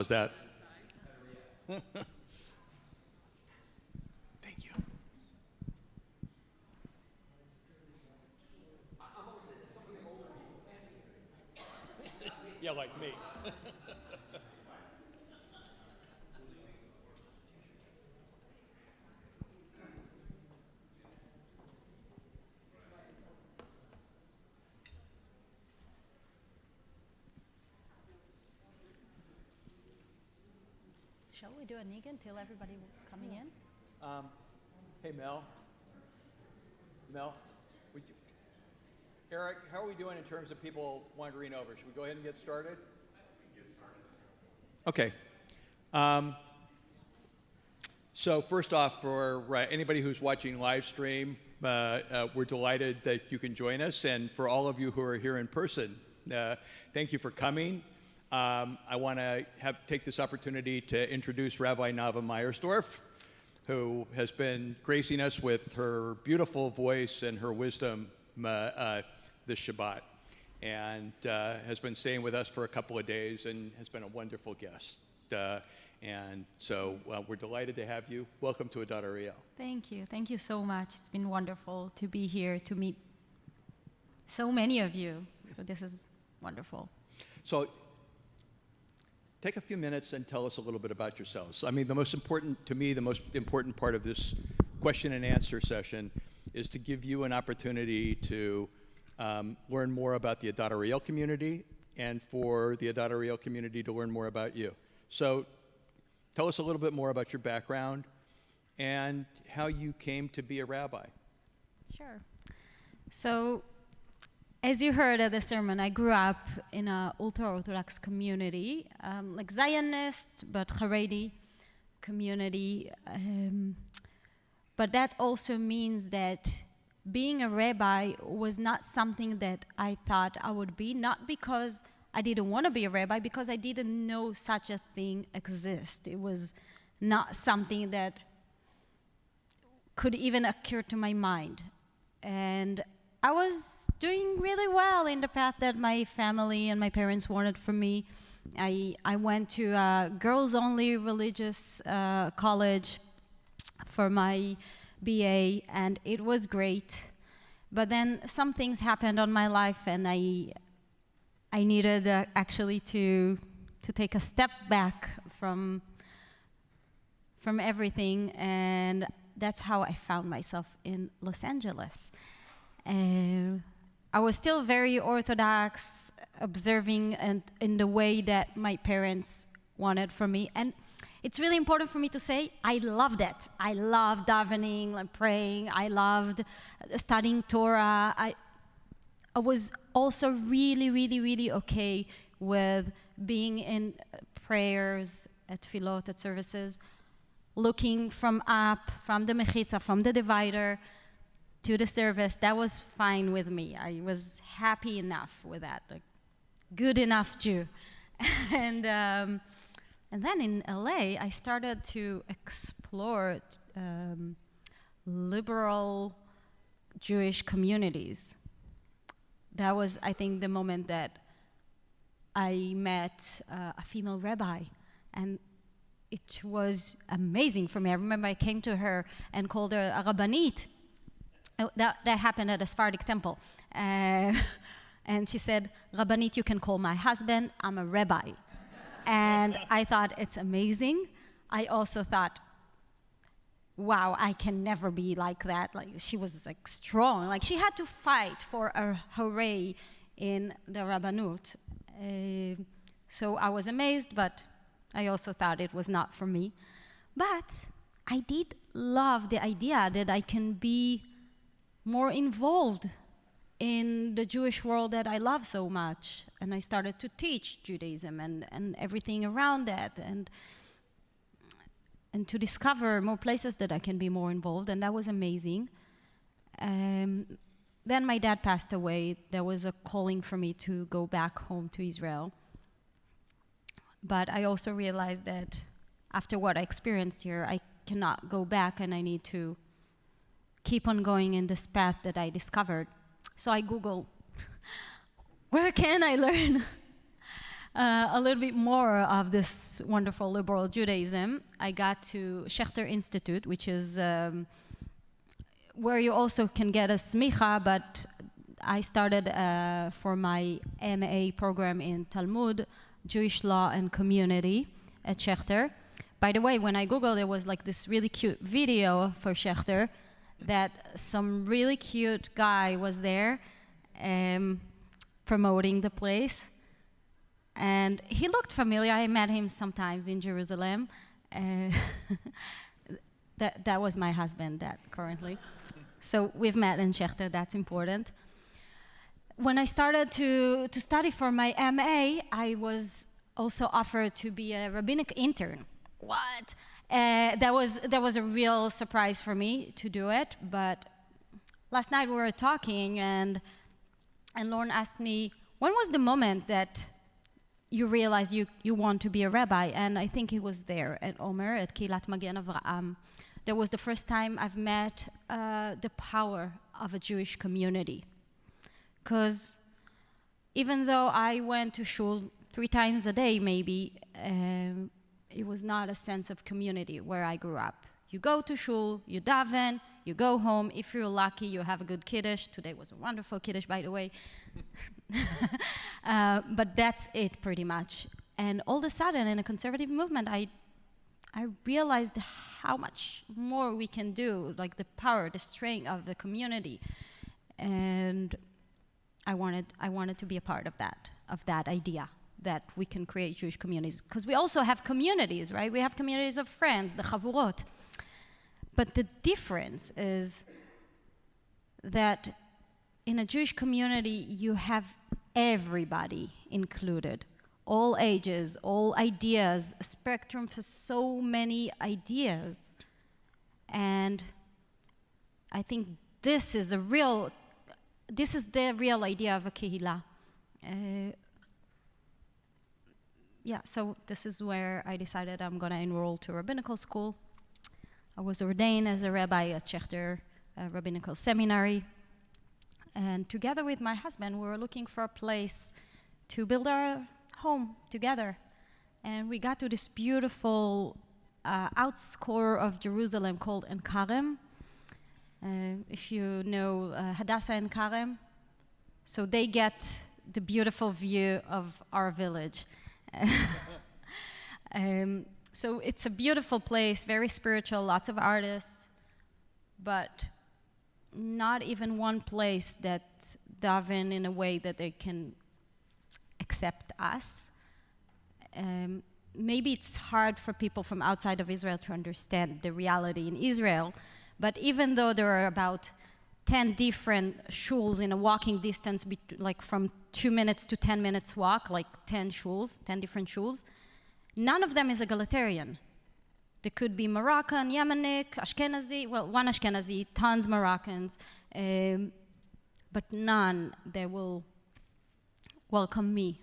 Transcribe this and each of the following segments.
Was that? Thank you. Yeah, like me. Shall we do a Negan till everybody coming in? Hey, Mel. Mel, Eric, how are we doing in terms of people wandering over? Should we go ahead and get started? Okay. So first off, for anybody who's watching live stream, we're delighted that you can join us. And for all of you who are here in person, thank you for coming. I want to take this opportunity to introduce Rabbi Nava Meiersdorf, who has been gracing us with her beautiful voice and her wisdom this Shabbat, and has been staying with us for a couple of days and has been a wonderful guest. And so we're delighted to have you. Welcome to Adat Ariel. Thank you. Thank you so much. It's been wonderful to be here, to meet so many of you. So this is wonderful. So take a few minutes and tell us a little bit about yourselves. I mean, the most important part of this question and answer session is to give you an opportunity to learn more about the Adat Ariel community and for the Adat Ariel community to learn more about you. So tell us a little bit more about your background and how you came to be a rabbi. Sure. So, as you heard at the sermon, I grew up in an ultra-Orthodox community, like Zionist, but Haredi community. But that also means that being a rabbi was not something that I thought I would be, not because I didn't want to be a rabbi, because I didn't know such a thing exists. It was not something that could even occur to my mind. And I was doing really well in the path that my family and my parents wanted for me. I went to a girls-only religious college for my BA, and it was great. But then some things happened on my life, and I needed actually to take a step back from everything, and that's how I found myself in Los Angeles. I was still very Orthodox, observing and in the way that my parents wanted for me. And it's really important for me to say, I loved it. I loved davening and praying. I loved studying Torah. I was also really, really, really okay with being in prayers, at tefillot, at services, looking from up, from the mechitza, from the divider, to the service. That was fine with me. I was happy enough with that, like good enough Jew. And then in LA, I started to explore liberal Jewish communities. That was, I think, the moment that I met a female rabbi, and it was amazing for me. I remember I came to her and called her a Rabbinit. That happened at a Sephardic temple. And she said, Rabbinit, you can call my husband, I'm a rabbi. And I thought, it's amazing. I also thought, wow, I can never be like that. Like, she was like strong. Like, she had to fight for a hooray in the Rabbanut. So I was amazed, but I also thought it was not for me. But I did love the idea that I can be more involved in the Jewish world that I love so much. And I started to teach Judaism and everything around that, and to discover more places that I can be more involved, and that was amazing. Then my dad passed away. There was a calling for me to go back home to Israel. But I also realized that after what I experienced here, I cannot go back, and I need to keep on going in this path that I discovered. So I Googled, where can I learn a little bit more of this wonderful liberal Judaism, I got to Schechter Institute, which is where you also can get a smicha, but I started for my MA program in Talmud, Jewish Law and Community at Schechter. By the way, when I Googled, there was like this really cute video for Schechter that some really cute guy was there promoting the place. And he looked familiar. I met him sometimes in Jerusalem. That was my husband, currently. So we've met in Schechter, that's important. When I started to study for my MA, I was also offered to be a rabbinic intern. What? That was a real surprise for me to do it, but last night we were talking and Lauren asked me, when was the moment that you realized you want to be a rabbi? And I think it was there at Omer, at Kilat Magen Avraham. That was the first time I've met the power of a Jewish community. Because even though I went to shul 3 times a day maybe, it was not a sense of community where I grew up. You go to shul, you daven, you go home. If you're lucky, you have a good kiddush. Today was a wonderful kiddush, by the way. But that's it pretty much. And all of a sudden, in a conservative movement, I realized how much more we can do, like the power, the strength of the community. And I wanted to be a part of that idea, that we can create Jewish communities. Because we also have communities, right? We have communities of friends, the chavurot. But the difference is that in a Jewish community, you have everybody included. All ages, all ideas, a spectrum for so many ideas. And I think this is the real idea of a kehillah. So this is where I decided I'm going to enroll to rabbinical school. I was ordained as a rabbi at Schechter Rabbinical Seminary. And together with my husband, we were looking for a place to build our home together. And we got to this beautiful outskirt of Jerusalem called En Karem. If you know Hadassah and Karem, so they get the beautiful view of our village. So it's a beautiful place, very spiritual, lots of artists, but not even one place that daven in a way that they can accept us. Maybe it's hard for people from outside of Israel to understand the reality in Israel, but even though there are about 10 different shuls in a walking distance, like from 2 minutes to 10 minutes walk, like 10 different shuls, none of them is egalitarian. They could be Moroccan, Yemenic, Ashkenazi, well, one Ashkenazi, tons Moroccans, but none that will welcome me.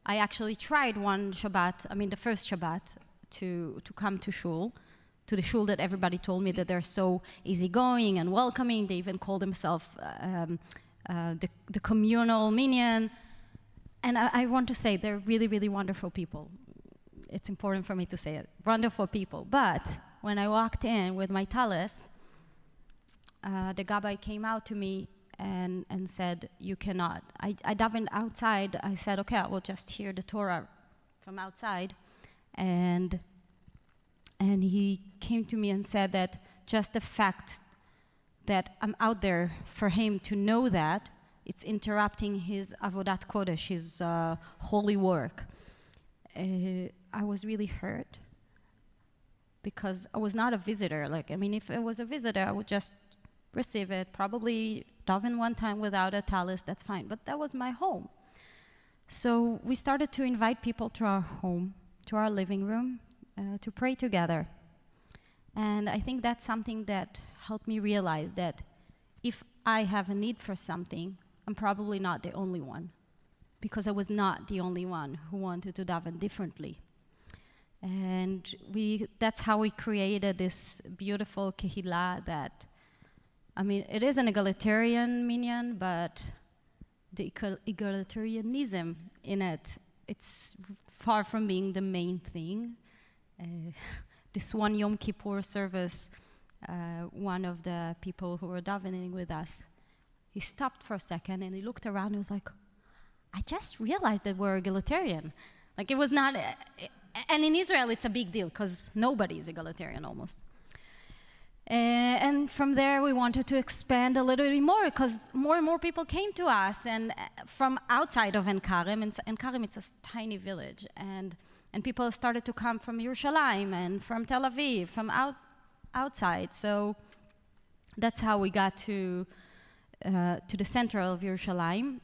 I actually tried one Shabbat, the first Shabbat, to come to shul, to the shul that everybody told me that they're so easygoing and welcoming. They even call themselves the communal minyan. And I want to say they're really, really wonderful people. It's important for me to say it. Wonderful people. But when I walked in with my talis, the Rabbi came out to me and said, you cannot. I davened outside. I said, okay, I will just hear the Torah from outside. And he came to me and said that just the fact that I'm out there for him to know that, it's interrupting his avodat kodesh, his holy work. I was really hurt because I was not a visitor. If I was a visitor, I would just receive it, probably daven one time without a talis, that's fine. But that was my home. So we started to invite people to our home, to our living room, to pray together. And I think that's something that helped me realize that if I have a need for something, I'm probably not the only one, because I was not the only one who wanted to daven differently. And that's how we created this beautiful kehillah that, it is an egalitarian minyan, but the egalitarianism in it it's far from being the main thing. This one Yom Kippur service, one of the people who were davening with us, he stopped for a second and he looked around and was like, I just realized that we're egalitarian. Like, it was not, and in Israel it's a big deal because nobody is egalitarian almost. And from there we wanted to expand a little bit more because more and more people came to us, and from outside of En Karem. En Karem, it's a tiny village, and people started to come from Yerushalayim and from Tel Aviv, from outside. So that's how we got to the center of Yerushalayim.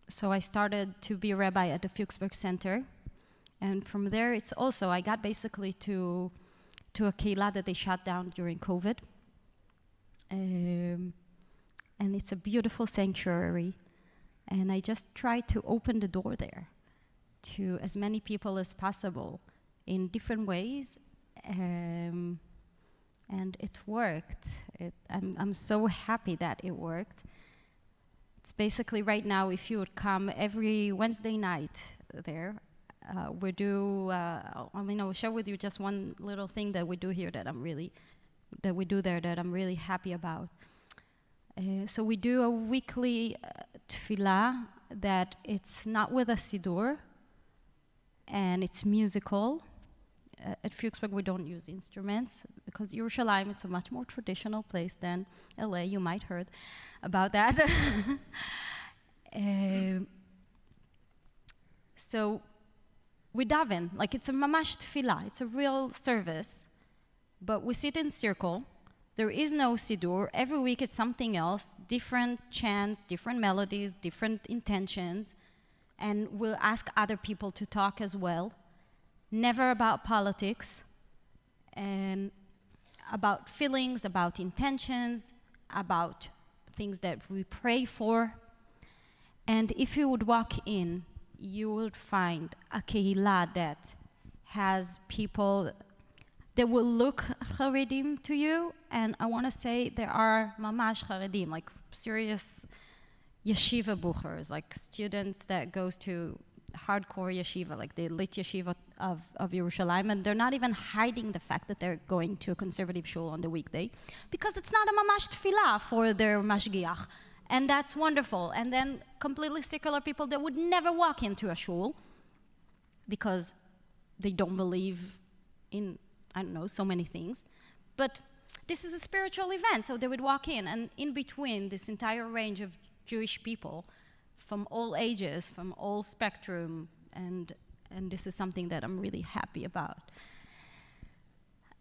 So I started to be a rabbi at the Fuchsberg Center, and from there it's also, I got basically to a keilah that they shut down during COVID. And it's a beautiful sanctuary. And I just tried to open the door there to as many people as possible in different ways. And it worked. I'm so happy that it worked. It's basically right now, if you would come every Wednesday night there, we do, I'll share with you just one little thing that we do here that we do there that I'm really happy about. So we do a weekly tefillah that it's not with a siddur, and it's musical. At Fuchsberg we don't use instruments because Yerushalayim, it's a much more traditional place than LA, you might heard about that. So we daven, like it's a mamash tefillah, it's a real service, but we sit in circle. There is no siddur. Every week it's something else, different chants, different melodies, different intentions, and we'll ask other people to talk as well. Never about politics, and about feelings, about intentions, about things that we pray for. And if you would walk in, you would find a keilah that has people that will look Haredim to you, and I want to say there are mamash Haredim, like serious yeshiva buchers, like students that goes to hardcore yeshiva, like the lit yeshiva of Yerushalayim, and they're not even hiding the fact that they're going to a conservative shul on the weekday, because it's not a mamash tefillah for their mashgiach. And that's wonderful. And then completely secular people that would never walk into a shul because they don't believe in, I don't know, so many things. But this is a spiritual event, so they would walk in. And in between this entire range of Jewish people from all ages, from all spectrum, and this is something that I'm really happy about.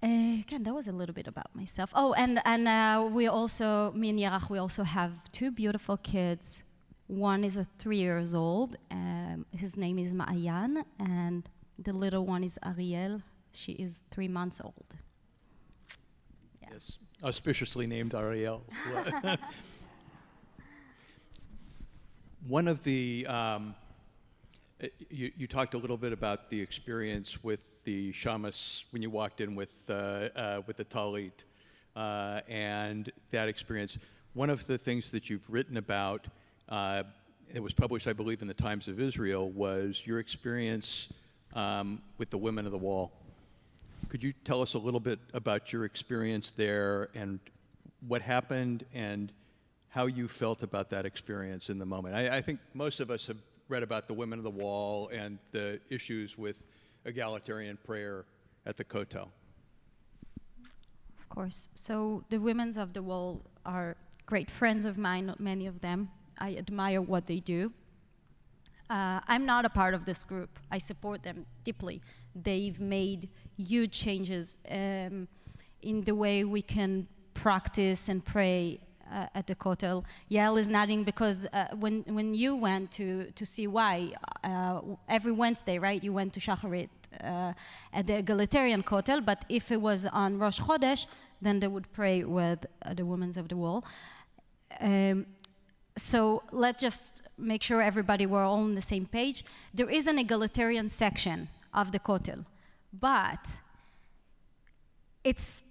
Again, that was a little bit about myself. Oh, and we also, me and Yerach, we also have two beautiful kids. One is 3 years old. His name is Ma'ayan, and the little one is Ariel. She is 3 months old. Yeah. Yes, auspiciously named Ariel. One of the, you talked a little bit about the experience with the shamas when you walked in with the talit, and that experience. One of the things that you've written about, it was published, I believe, in the Times of Israel, was your experience with the women of the wall. Could you tell us a little bit about your experience there and what happened and how you felt about that experience in the moment? I think most of us have read about the women of the wall and the issues with egalitarian prayer at the Kotel. Of course. So the women of the wall are great friends of mine, many of them. I admire what they do. I'm not a part of this group. I support them deeply. They've made huge changes in the way we can practice and pray at the Kotel. Yael is nodding because when you went to see why, every Wednesday, right, you went to Shacharit at the egalitarian Kotel, but if it was on Rosh Chodesh, then they would pray with the women of the wall. So let's just make sure everybody we're all on the same page. There is an egalitarian section of the Kotel, but it's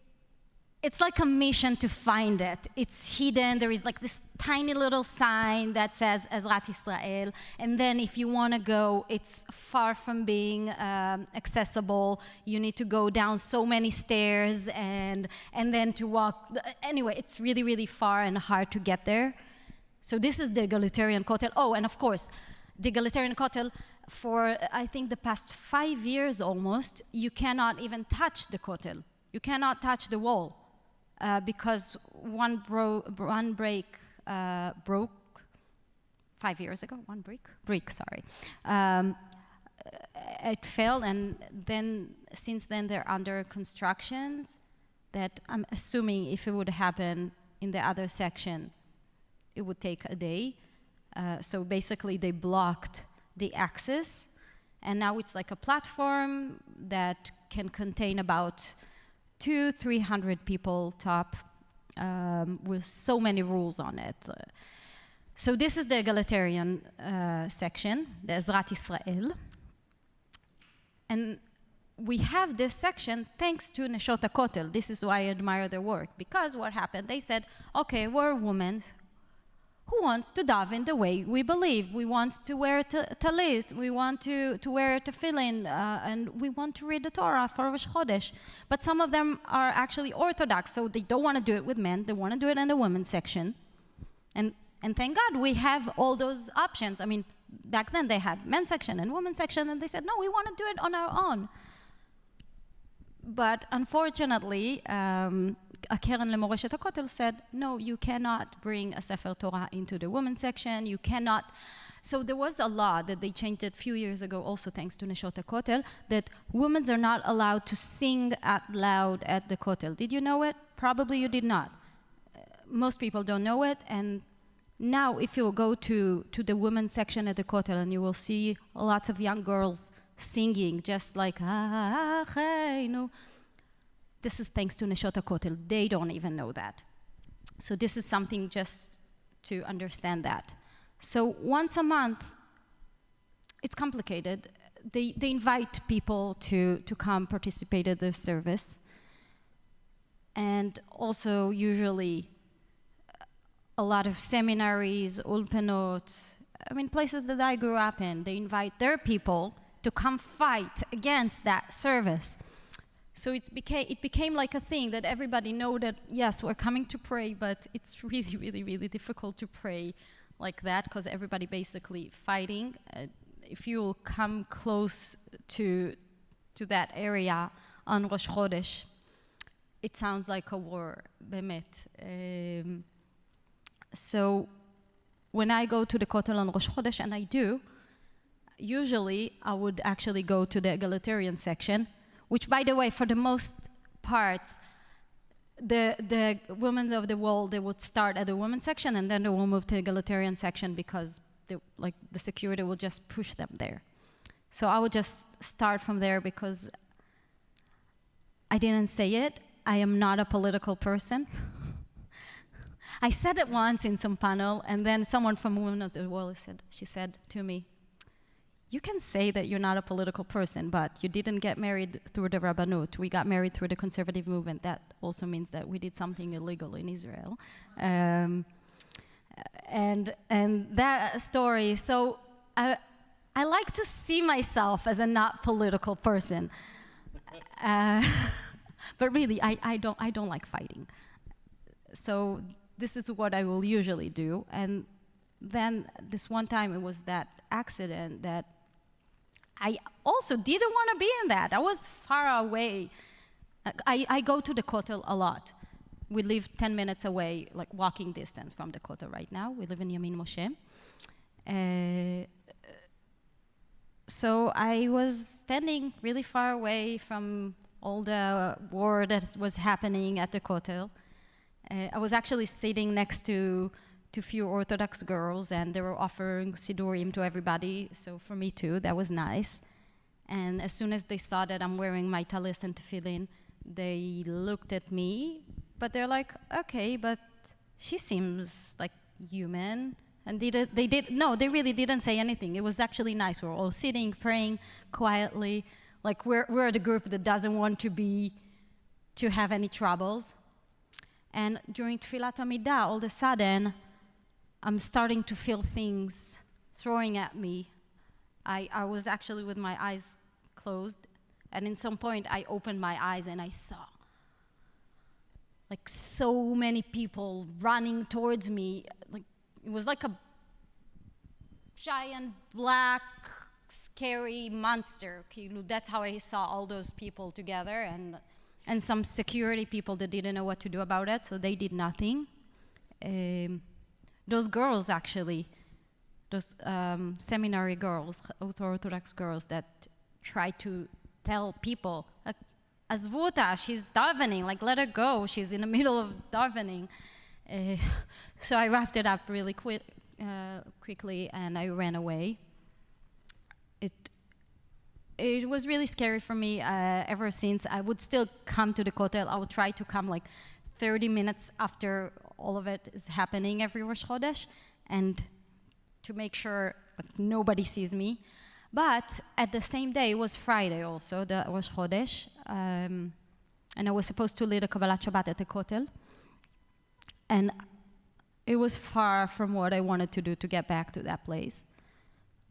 it's like a mission to find it. It's hidden. There is like this tiny little sign that says Ezrat Israel. And then if you want to go, it's far from being accessible. You need to go down so many stairs and then to walk. Anyway, it's really, really far and hard to get there. So this is the egalitarian kotel. Oh, and of course, the egalitarian kotel, for I think the past 5 years almost, you cannot even touch the kotel. You cannot touch the wall. Because one break broke 5 years ago. One brick, sorry. It fell, and then since then they're under constructions. That I'm assuming if it would happen in the other section, it would take a day. So basically, they blocked the access, and now it's like a platform that can contain about 200-300 people top, with so many rules on it. So this is the egalitarian section, the Ezrat Israel. And we have this section thanks to Neshot HaKotel. This is why I admire their work. Because what happened, they said, okay, we're women who wants to daven the way we believe. We want to wear talis, we want to wear tefillin, and we want to read the Torah for Rosh Chodesh. But some of them are actually Orthodox, so they don't want to do it with men. They want to do it in the women's section. And thank God we have all those options. I mean, back then they had men's section and women's section, and they said, no, we want to do it on our own. But unfortunately, Keren Lemoreshet HaKotel said, no, you cannot bring a Sefer Torah into the women's section. You cannot. So there was a law that they changed a few years ago, also thanks to Neshot HaKotel, that women are not allowed to sing out loud at the Kotel. Did you know it? Probably you did not. Most people don't know it. And now if you go to the women's section at the Kotel, and you will see lots of young girls singing, just like, hey, no. This is thanks to Neshot HaKotel. They don't even know that. So this is something just to understand that. So once a month, it's complicated. They invite people to come participate at the service. And also usually a lot of seminaries, ulpanot, I mean places that I grew up in, they invite their people to come fight against that service. So it became like a thing that everybody know that, yes, we're coming to pray, but it's really, really, really difficult to pray like that because everybody basically fighting. If you come close to that area on Rosh Chodesh, it sounds like a war, bemet. So when I go to the Kotel on Rosh Chodesh, and I do, usually I would actually go to the egalitarian section, which, by the way, for the most parts, the women of the world, they would start at the women's section, and then they will move to the egalitarian section because the security will just push them there. So I would just start from there because I didn't say it. I am not a political person. I said it once in some panel, and then someone from Women of the World she said to me, you can say that you're not a political person, but you didn't get married through the Rabbanut. We got married through the conservative movement. That also means that we did something illegal in Israel. And that story, so I like to see myself as a not political person. But really, I don't like fighting. So this is what I will usually do. And then this one time it was that accident that I also didn't want to be in that. I was far away. I go to the Kotel a lot. We live 10 minutes away, like walking distance from the Kotel right now. We live in Yamin Moshe. So I was standing really far away from all the war that was happening at the Kotel. I was actually sitting next to few Orthodox girls, and they were offering sidurim to everybody, so for me too, that was nice. And as soon as they saw that I'm wearing my talis and tefillin, they looked at me, but they're like, okay, but she seems like human. And they really didn't say anything. It was actually nice. We were all sitting, praying quietly, like we're the group that doesn't want to have any troubles. And during Tfilat Amidah, all of a sudden, I'm starting to feel things throwing at me. I was actually with my eyes closed, and in some point, I opened my eyes and I saw like so many people running towards me. Like it was like a giant black scary monster. That's how I saw all those people together, and some security people that didn't know what to do about it, so they did nothing. Those girls actually, those seminary girls, Orthodox girls that try to tell people, Azvuta, she's davening, like let her go, she's in the middle of davening. So I wrapped it up really quickly and I ran away. It was really scary for me ever since. I would still come to the Kotel. I would try to come like 30 minutes after all of it is happening every Rosh Chodesh, and to make sure like, nobody sees me. But at the same day, it was Friday also, the Rosh Chodesh, and I was supposed to lead a Kabbalat Shabbat at the Kotel. And it was far from what I wanted to do to get back to that place.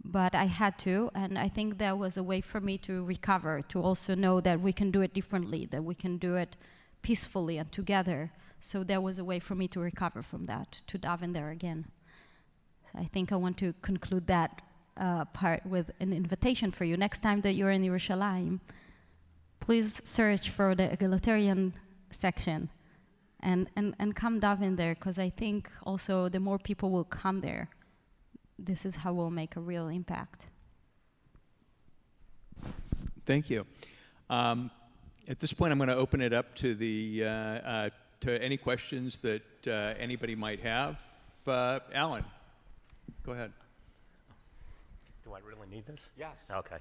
But I had to, and I think that was a way for me to recover, to also know that we can do it differently, that we can do it peacefully and together. So that was a way for me to recover from that, to daven there again. So I think I want to conclude that part with an invitation for you. Next time that you're in Yerushalayim, please search for the egalitarian section and come daven there, because I think also the more people will come there, this is how we'll make a real impact. Thank you. At this point, I'm going to open it up to to any questions that anybody might have. Alan, go ahead. Do I really need this? Yes. Okay.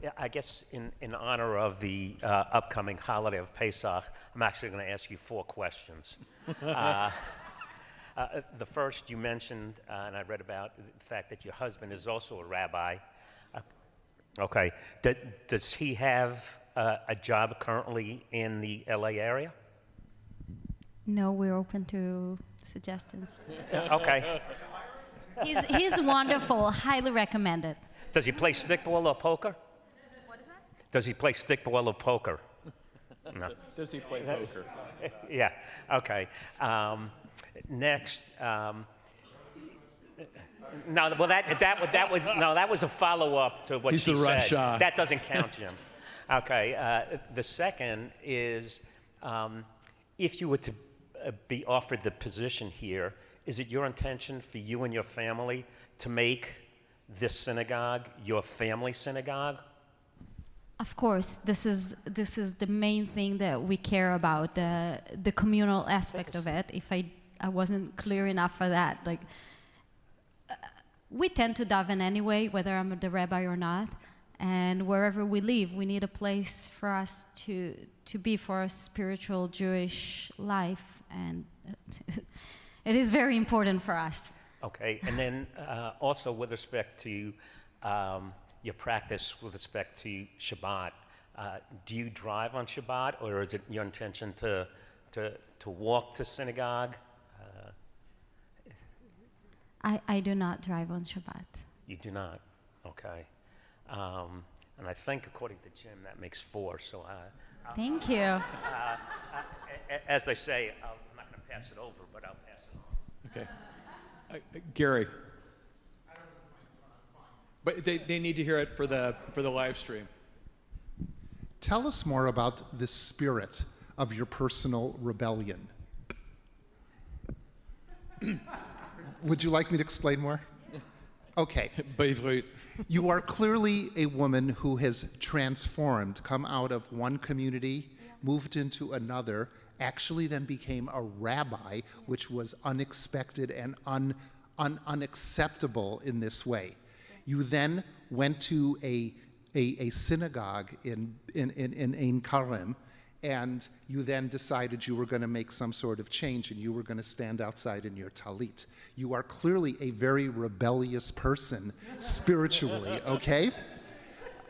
Yeah, I guess in honor of the upcoming holiday of Pesach, I'm actually going to ask you 4 questions. The first you mentioned, and I read about the fact that your husband is also a rabbi. Okay. Does he have a job currently in the LA area? No, we're open to suggestions. Okay. He's wonderful, highly recommended. Does he play stickball or poker? What is that? Does he play stickball or poker? No. Does he play poker? Yeah. Okay. Next. No, well, that was a follow-up to what He's she the said. Rasha. That doesn't count, Jim. Okay. The second is, if you were to be offered the position here, is it your intention for you and your family to make this synagogue your family synagogue? Of course, this is the main thing that we care about, the communal aspect of it. If I wasn't clear enough for that, like we tend to daven anyway, whether I'm the rabbi or not, and wherever we live, we need a place for us to be for our spiritual Jewish life, and it is very important for us. Okay, and then also with respect to your practice with respect to Shabbat, do you drive on Shabbat, or is it your intention to walk to synagogue? I do not drive on Shabbat. You do not? Okay. And I think, according to Jim, that makes 4. So, Thank you. as they say, I'm not going to pass it over, but I'll pass it on. Okay. Gary. But they need to hear it for the live stream. Tell us more about the spirit of your personal rebellion. Would you like me to explain more? Okay. You are clearly a woman who has transformed, come out of one community, moved into another, actually then became a rabbi, which was unexpected and unacceptable in this way. You then went to a synagogue in Ein Karem, and you then decided you were going to make some sort of change and you were going to stand outside in your talit. You are clearly a very rebellious person spiritually, okay?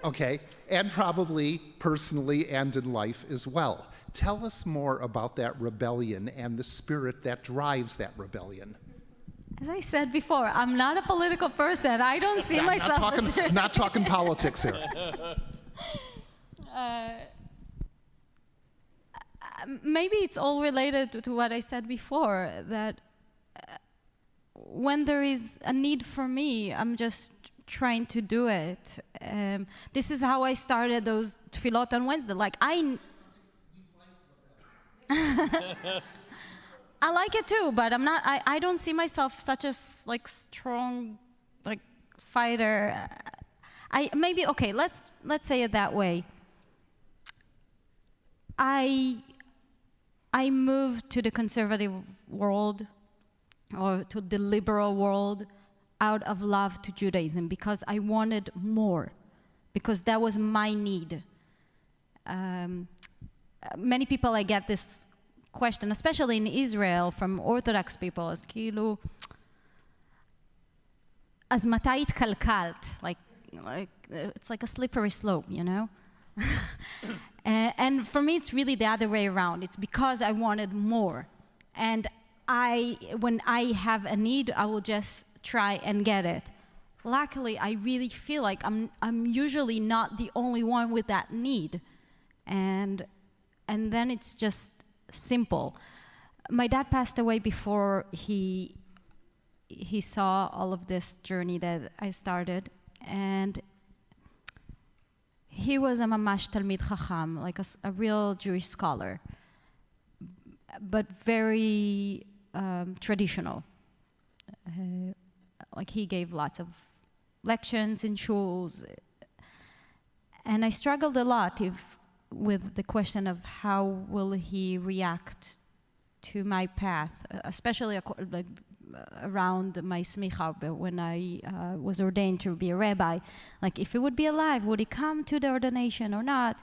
Okay, and probably personally and in life as well. Tell us more about that rebellion and the spirit that drives that rebellion. As I said before, I'm not a political person. I don't see myself Not talking politics here. Maybe it's all related to what I said before, that when there is a need for me, I'm just trying to do it. This is how I started those tefillot on Wednesday. Like, I like it too, but I'm not. I don't see myself such a strong fighter. Let's say it that way. I moved to the conservative world, or to the liberal world, out of love to Judaism, because I wanted more, because that was my need. Many people, I get this question, especially in Israel, from Orthodox people, as כאילו, אז מתי התקלקלת? Like it's like a slippery slope, you know? And for me, it's really the other way around. It's because I wanted more. And when I have a need, I will just try and get it. Luckily, I really feel like I'm usually not the only one with that need. And then it's just simple. My dad passed away before he saw all of this journey that I started, and he was a mamash talmid chacham, like a real Jewish scholar, but very traditional. Like, he gave lots of lections in shuls, and I struggled a lot with the question of how will he react to my path, especially around my smicha, when I was ordained to be a rabbi. Like, if he would be alive, would he come to the ordination or not?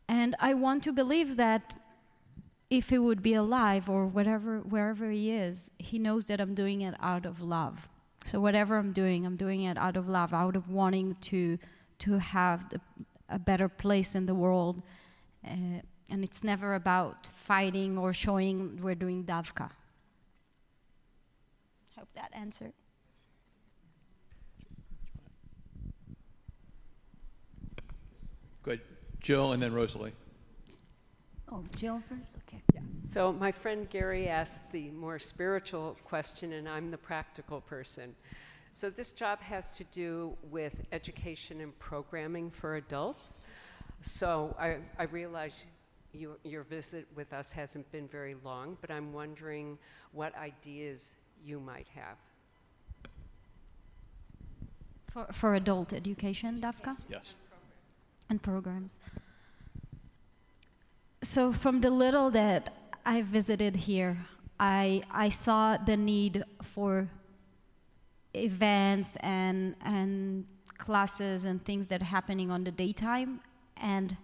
And I want to believe that if he would be alive, or wherever he is, he knows that I'm doing it out of love. So whatever I'm doing it out of love, out of wanting to have a better place in the world. And it's never about fighting or showing we're doing davka. Hope that answered. Good. Jill, and then Rosalie. Oh, Jill first? Okay. Yeah. So my friend Gary asked the more spiritual question, and I'm the practical person. So this job has to do with education and programming for adults. So I realize your visit with us hasn't been very long, but I'm wondering what ideas you might have. For adult education, Davka? Yes. And programs. So from the little that I visited here, I saw the need for events and classes and things that are happening on the daytime and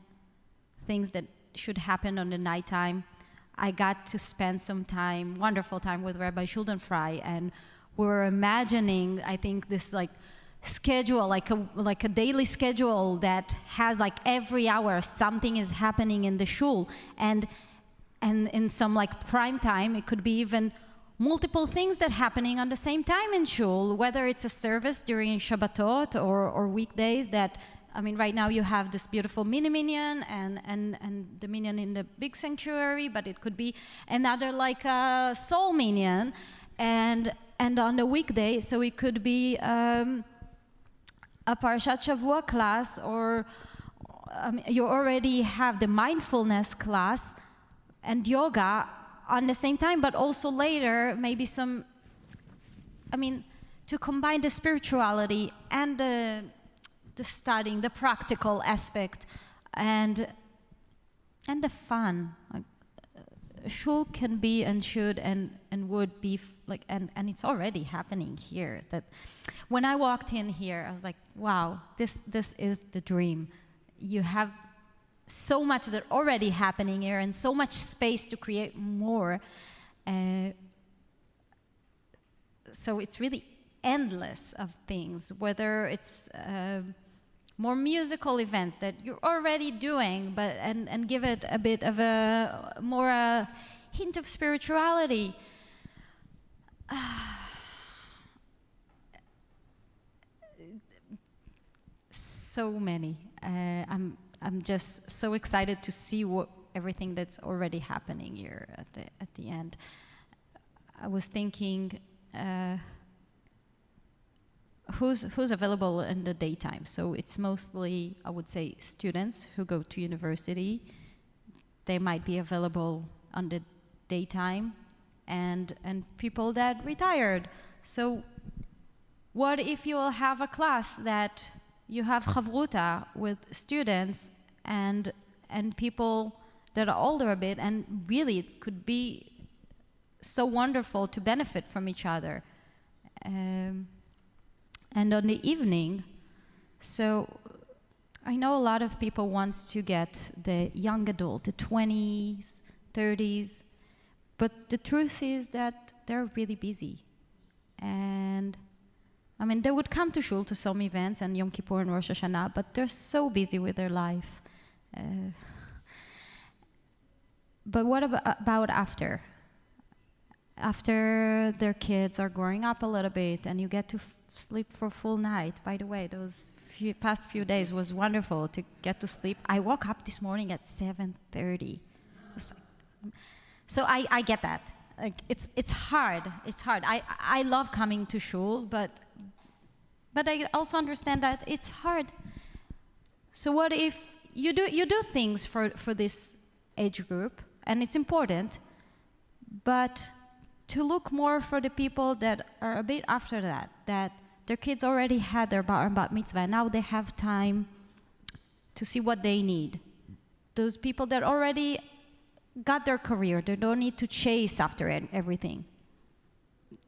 things that should happen on the nighttime. I got to spend some time, wonderful time, with Rabbi Schuldenfrei, and we were imagining, I think, this schedule, like a daily schedule that has every hour something is happening in the shul, and in some prime time it could be even multiple things that happening on the same time in shul, whether it's a service during Shabbatot or weekdays. That, I mean, right now you have this beautiful mini minyan and the minyan in the big sanctuary, but it could be another a soul minyan, and on the weekday, so it could be a Parashat Shavua class, or you already have the mindfulness class and yoga on the same time, but also later maybe some, to combine the spirituality and the studying, the practical aspect, and the fun. Shul can be and should and would be and it's already happening here. That when I walked in here, I was like, wow, this is the dream. You have so much that already happening here and so much space to create more. So it's really endless of things, whether it's more musical events that you're already doing, but and give it a bit of a more hint of spirituality. So many. I'm just so excited to see everything that's already happening here at the end. I was thinking, who's available in the daytime? So it's mostly, I would say, students who go to university. They might be available on the daytime, and people that retired. So what if you will have a class that you have chavruta with students and people that are older a bit, and really it could be so wonderful to benefit from each other. And on the evening, so I know a lot of people wants to get the young adult, the 20s, 30s, but the truth is that they're really busy. And I mean, they would come to shul to some events and Yom Kippur and Rosh Hashanah, but they're so busy with their life. But what about after? After their kids are growing up a little bit and you get to sleep for a full night. By the way, those past few days was wonderful to get to sleep. I woke up this morning at 7:30. So I get that. Like it's hard. It's hard. I love coming to shul, but I also understand that it's hard. So what if you do things for this age group, and it's important, but to look more for the people that are a bit after that their kids already had their bar and bat mitzvah, and now they have time to see what they need. Those people that already got their career, they don't need to chase after everything.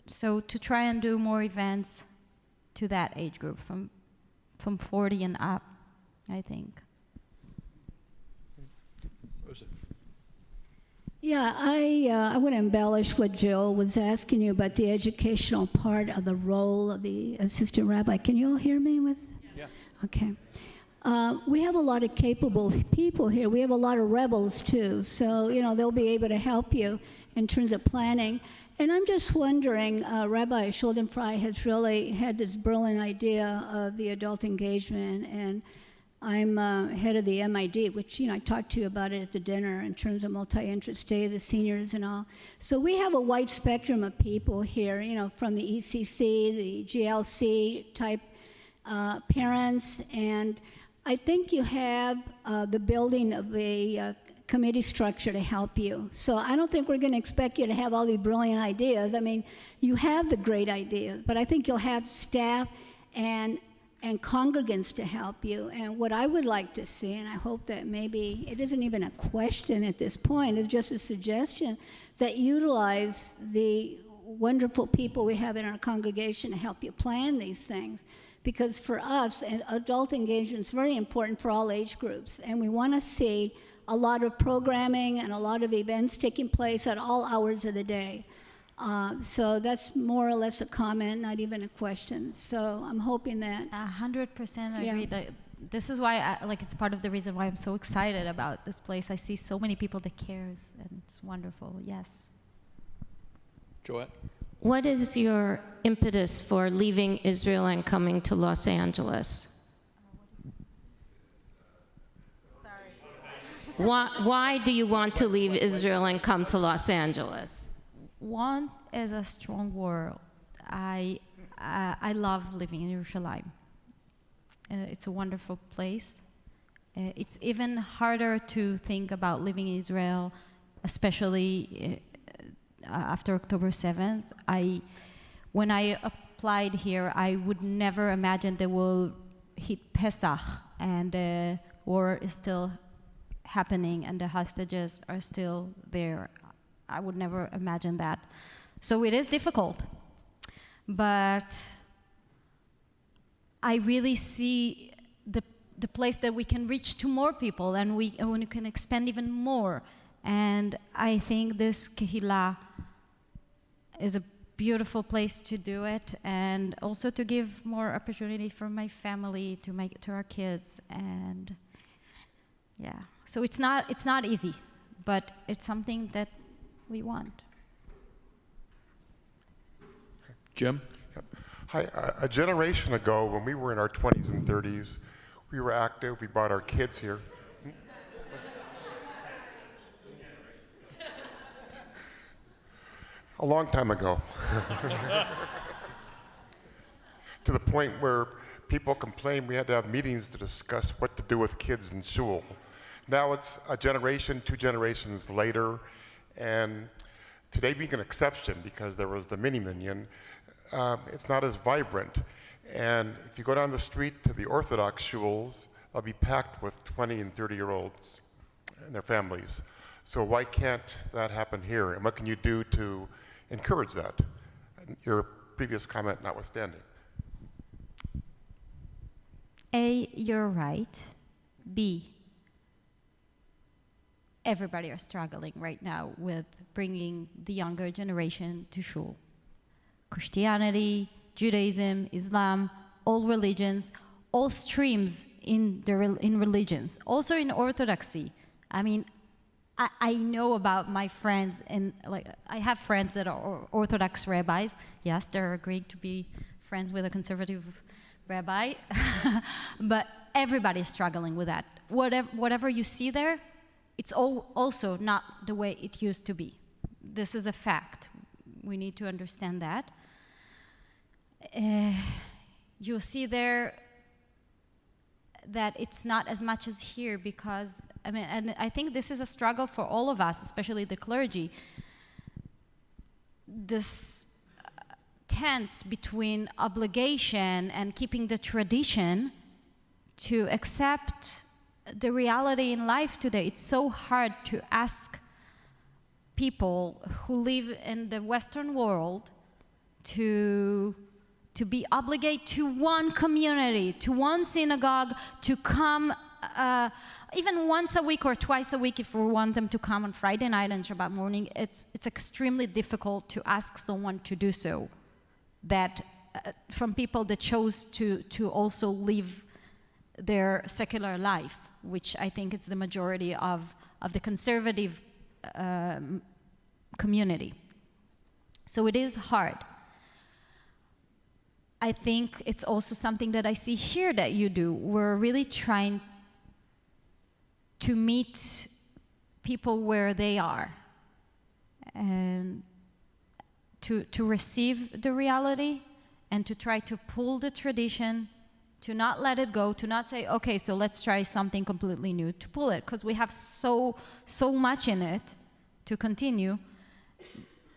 So to try and do more events to that age group, from 40 and up, I think. Yeah, I want to embellish what Jill was asking you about the educational part of the role of the assistant rabbi. Can you all hear me with? Yeah. Okay. We have a lot of capable people here. We have a lot of rebels too, so they'll be able to help you in terms of planning. And I'm just wondering, Rabbi Schuldenfrei has really had this brilliant idea of the adult engagement, and I'm head of the MID, which I talked to you about it at the dinner in terms of multi-interest day, the seniors and all. So we have a wide spectrum of people here, from the ECC, the GLC type parents, and I think you have the building of a committee structure to help you. So I don't think we're going to expect you to have all these brilliant ideas. I mean, you have the great ideas, but I think you'll have staff and congregants to help you. And what I would like to see, and I hope that maybe it isn't even a question at this point, it's just a suggestion, that utilize the wonderful people we have in our congregation to help you plan these things. Because for us, adult engagement is very important for all age groups, and we want to see a lot of programming and a lot of events taking place at all hours of the day. So that's more or less a comment, not even a question. So I'm hoping that 100% Yeah. agree. That this is why it's part of the reason why I'm so excited about this place. I see so many people that cares, and it's wonderful. Yes. Joette? What is your impetus for leaving Israel and coming to Los Angeles? Why do you want to leave Israel and come to Los Angeles? Want is a strong word. I love living in Jerusalem. It's a wonderful place. It's even harder to think about living in Israel, especially after October 7th. When I applied here, I would never imagine they will hit Pesach and the war is still happening and the hostages are still there. I would never imagine that. So it is difficult. But I really see the place that we can reach to more people and we can expand even more. And I think this kehillah is a beautiful place to do it, and also to give more opportunity for my family, to our kids, and yeah. So it's not easy, but it's something that we want. Jim? Hi, a generation ago, when we were in our 20s and 30s, we were active. We brought our kids here. A long time ago. To the point where people complained we had to have meetings to discuss what to do with kids in shul. Now it's a generation, 2 generations later, and today being an exception because there was the mini-minion, it's not as vibrant. And if you go down the street to the Orthodox shuls, they'll be packed with 20 and 30-year-olds and their families. So why can't that happen here? And what can you do to encourage that? Your previous comment notwithstanding. A, you're right. B, everybody are struggling right now with bringing the younger generation to shul. Christianity, Judaism, Islam, all religions, all streams in religions, also in Orthodoxy. I mean, I know about my friends, and like I have friends that are Orthodox rabbis. Yes, they're agreeing to be friends with a conservative rabbi, but everybody's struggling with that. Whatever you see there, it's also not the way it used to be. This is a fact. We need to understand that. You'll see there that it's not as much as here because, I mean, and I think this is a struggle for all of us, especially the clergy. This tense between obligation and keeping the tradition to accept the reality in life today. It's so hard to ask people who live in the Western world to be obligated to one community, to one synagogue, to come even once a week or twice a week if we want them to come on Friday night and Shabbat morning. It's extremely difficult to ask someone to do so. That from people that chose to also live their secular life, which I think it's the majority of the conservative community. So it is hard. I think it's also something that I see here that you do. We're really trying to meet people where they are and to receive the reality and to try to pull the tradition, to not let it go, to not say, okay, so let's try something completely new, to pull it, because we have so much in it to continue,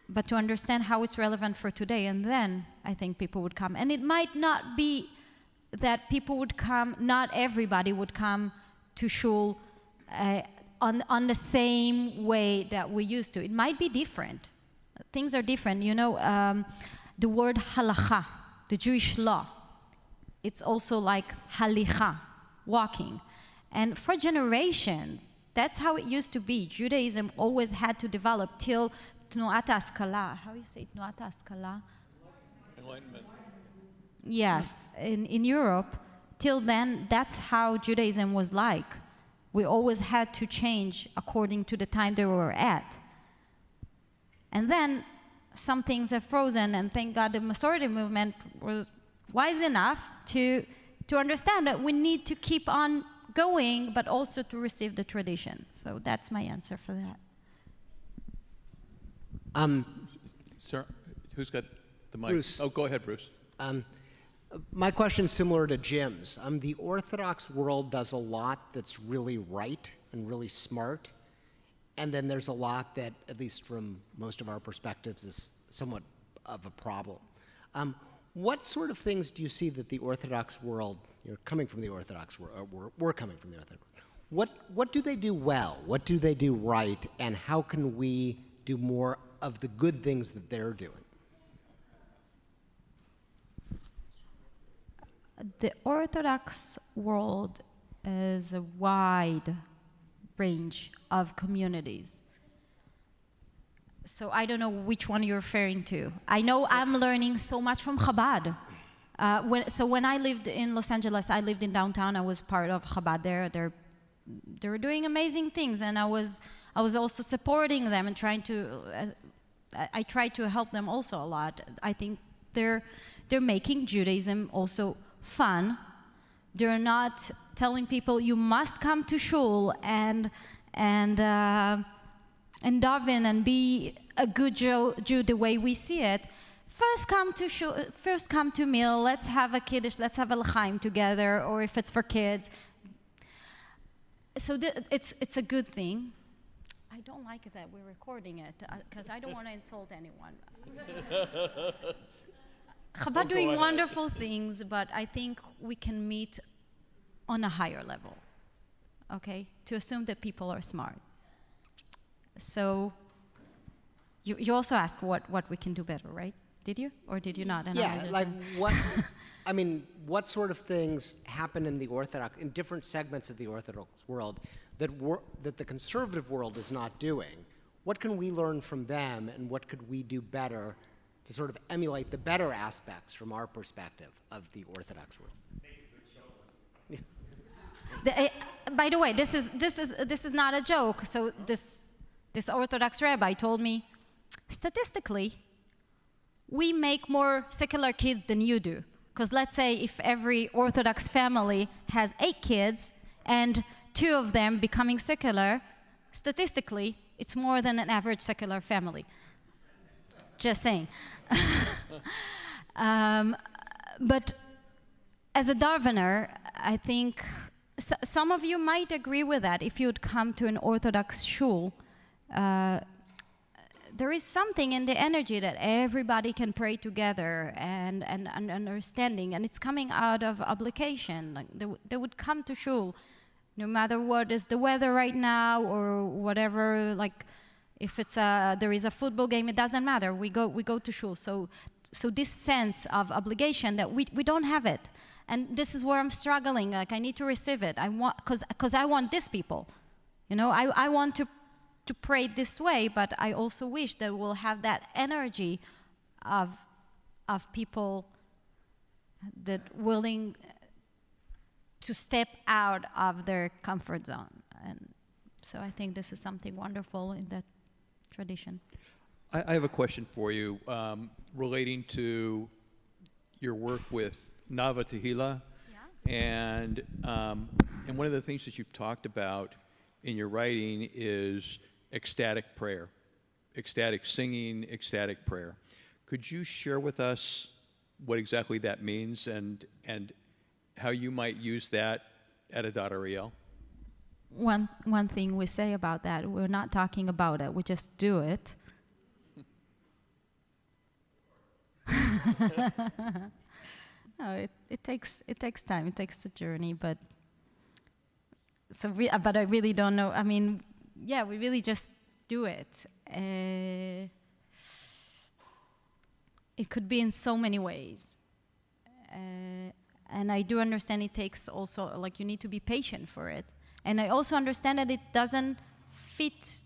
but to understand how it's relevant for today, and then I think people would come. And it might not be that people would come, not everybody would come to shul on the same way that we used to. It might be different. Things are different. You know, the word halacha, the Jewish law, it's also like halicha, walking. And for generations, that's how it used to be. Judaism always had to develop till Tnuat HaSkala. How do you say Tnuat HaSkala? Enlightenment. Yes, in Europe, till then, that's how Judaism was like. We always had to change according to the time they were at. And then some things have frozen, and thank God the Masorti movement was wise enough to understand that we need to keep on going, but also to receive the tradition. So that's my answer for that. Sir, who's got the mic? Bruce. Oh, go ahead, Bruce. My question's similar to Jim's. The Orthodox world does a lot that's really right and really smart, and then there's a lot that, at least from most of our perspectives, is somewhat of a problem. What sort of things do you see that the Orthodox world, you're coming from the Orthodox world, we're coming from the Orthodox world, what do they do well? What do they do right? And how can we do more of the good things that they're doing? The Orthodox world is a wide range of communities. So I don't know which one you're referring to. I know I'm learning so much from Chabad. When I lived in Los Angeles, I lived in downtown. I was part of Chabad there. They were doing amazing things, and I was also supporting them and trying to. I tried to help them also a lot. I think they're making Judaism also fun. They're not telling people you must come to shul and daven and be a good Jew the way we see it. First come to shul, first come to meal. Let's have a kiddush. Let's have a l'chaim together, or if it's for kids. So it's a good thing. I don't like it that we're recording it because I don't want to insult anyone. Chabad doing wonderful things, but I think we can meet on a higher level, okay? To assume that people are smart. So you also asked what we can do better, right? Did you? Or did you not? And Yeah, like what, I mean, what sort of things happen in different segments of the Orthodox world that the conservative world is not doing? What can we learn from them, and what could we do better to sort of emulate the better aspects from our perspective of the Orthodox world? By the way, this is not a joke. So this Orthodox rabbi told me, statistically, we make more secular kids than you do. Because let's say if every Orthodox family has 8 kids and 2 of them becoming secular, statistically, it's more than an average secular family. Just saying. But as a davener, I think some of you might agree with that. If you'd come to an Orthodox shul, there is something in the energy that everybody can pray together and understanding, and it's coming out of obligation. Like they would come to shul, no matter what is the weather right now or whatever. Like if it's there is a football game, it doesn't matter. We go to shul. So this sense of obligation that we don't have it, and this is where I'm struggling. Like I need to receive it. I want because I want these people, you know. I want to pray this way, but I also wish that we'll have that energy of people that willing to step out of their comfort zone. And so I think this is something wonderful in that tradition. I have a question for you relating to your work with Nava Tehillah. Yeah. And one of the things that you've talked about in your writing is ecstatic prayer, ecstatic singing, ecstatic prayer. Could you share with us what exactly that means and how you might use that at Adat Ariel? One thing we say about that, we're not talking about it, we just do it. No, it takes time, it takes a journey, but I really don't know. I mean, yeah, we really just do it. It could be in so many ways. And I do understand it takes also, like, you need to be patient for it. And I also understand that it doesn't fit,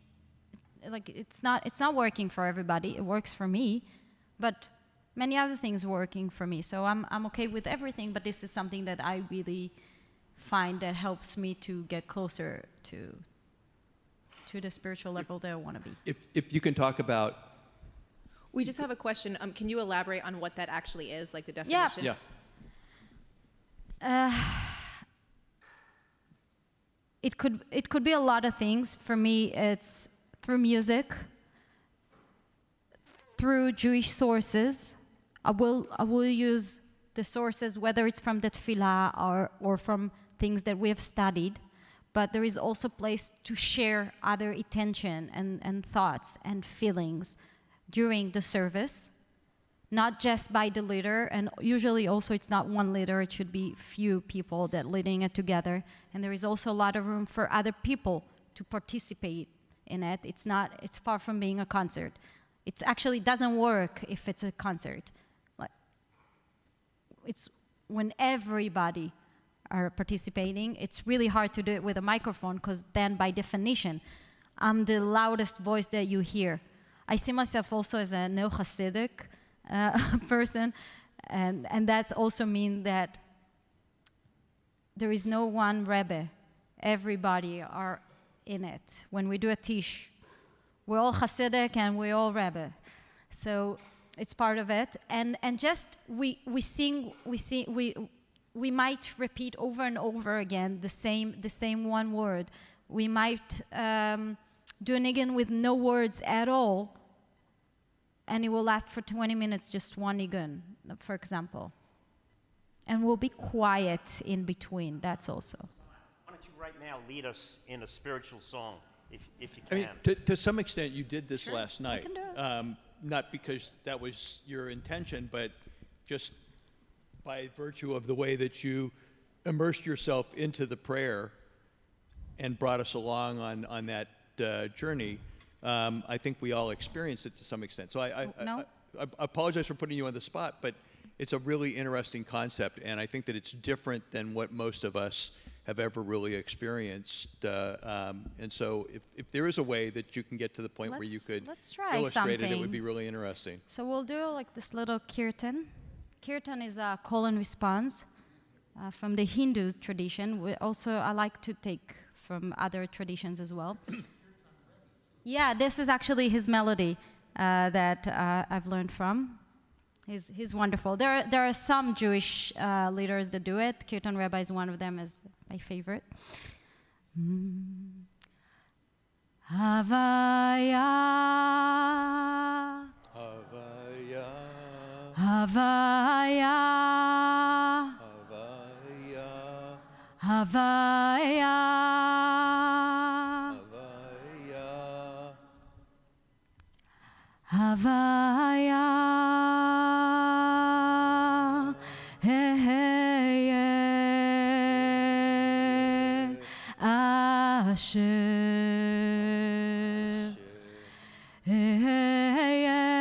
like, it's not working for everybody. It works for me, but many other things working for me. So I'm okay with everything, but this is something that I really find that helps me to get closer to the spiritual level that I want to be. If you can talk about... We just have a question. Can you elaborate on what that actually is, like the definition? Yeah. It could be a lot of things. For me, it's through music, through Jewish sources. I will use the sources, whether it's from the tefillah or from things that we have studied. But there is also place to share other attention and thoughts and feelings during the service, not just by the leader, and usually also it's not one leader, it should be few people that leading it together. And there is also a lot of room for other people to participate in it. It's far from being a concert. It actually doesn't work if it's a concert. Like, it's when everybody are participating. It's really hard to do it with a microphone because then by definition, I'm the loudest voice that you hear. I see myself also as a neo-Hasidic person, and that's also mean that there is no one Rebbe. Everybody are in it. When we do a tish, we're all Hasidic and we're all Rebbe. So it's part of it. And just we might repeat over and over again the same one word. We might do a nigun with no words at all, and it will last for 20 minutes, just one nigun, for example. And we'll be quiet in between, that's also. Why don't you right now lead us in a spiritual song, if you I can? mean, to some extent, you did this last night. can do it. Not because that was your intention, but just by virtue of the way that you immersed yourself into the prayer and brought us along on that journey. I think we all experienced it to some extent. So I apologize for putting you on the spot, but it's a really interesting concept, and I think that it's different than what most of us have ever really experienced. And so if there is a way that you can get to the point where you could let's try illustrate it, it something. would be really interesting. So we'll do like this little kirtan. Kirtan is a call and response from the Hindu tradition. I like to take from other traditions as well. Yeah, this is actually his melody that I've learned from. He's wonderful. There are some Jewish leaders that do it. Kirtan Rabbi is one of them, is my favorite. Havaya, Havaya, Havaya, Havaya, Havaya, Havaya, Havaya, hey, hey, yeah, Asher, hey, hey, yeah,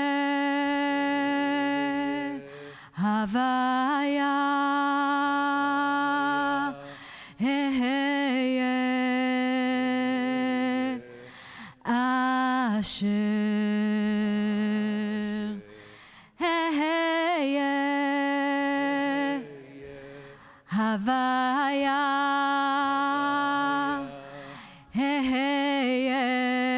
Havaya, hey, hey, yeah, Asher. Havaya, hey, hey, yeah,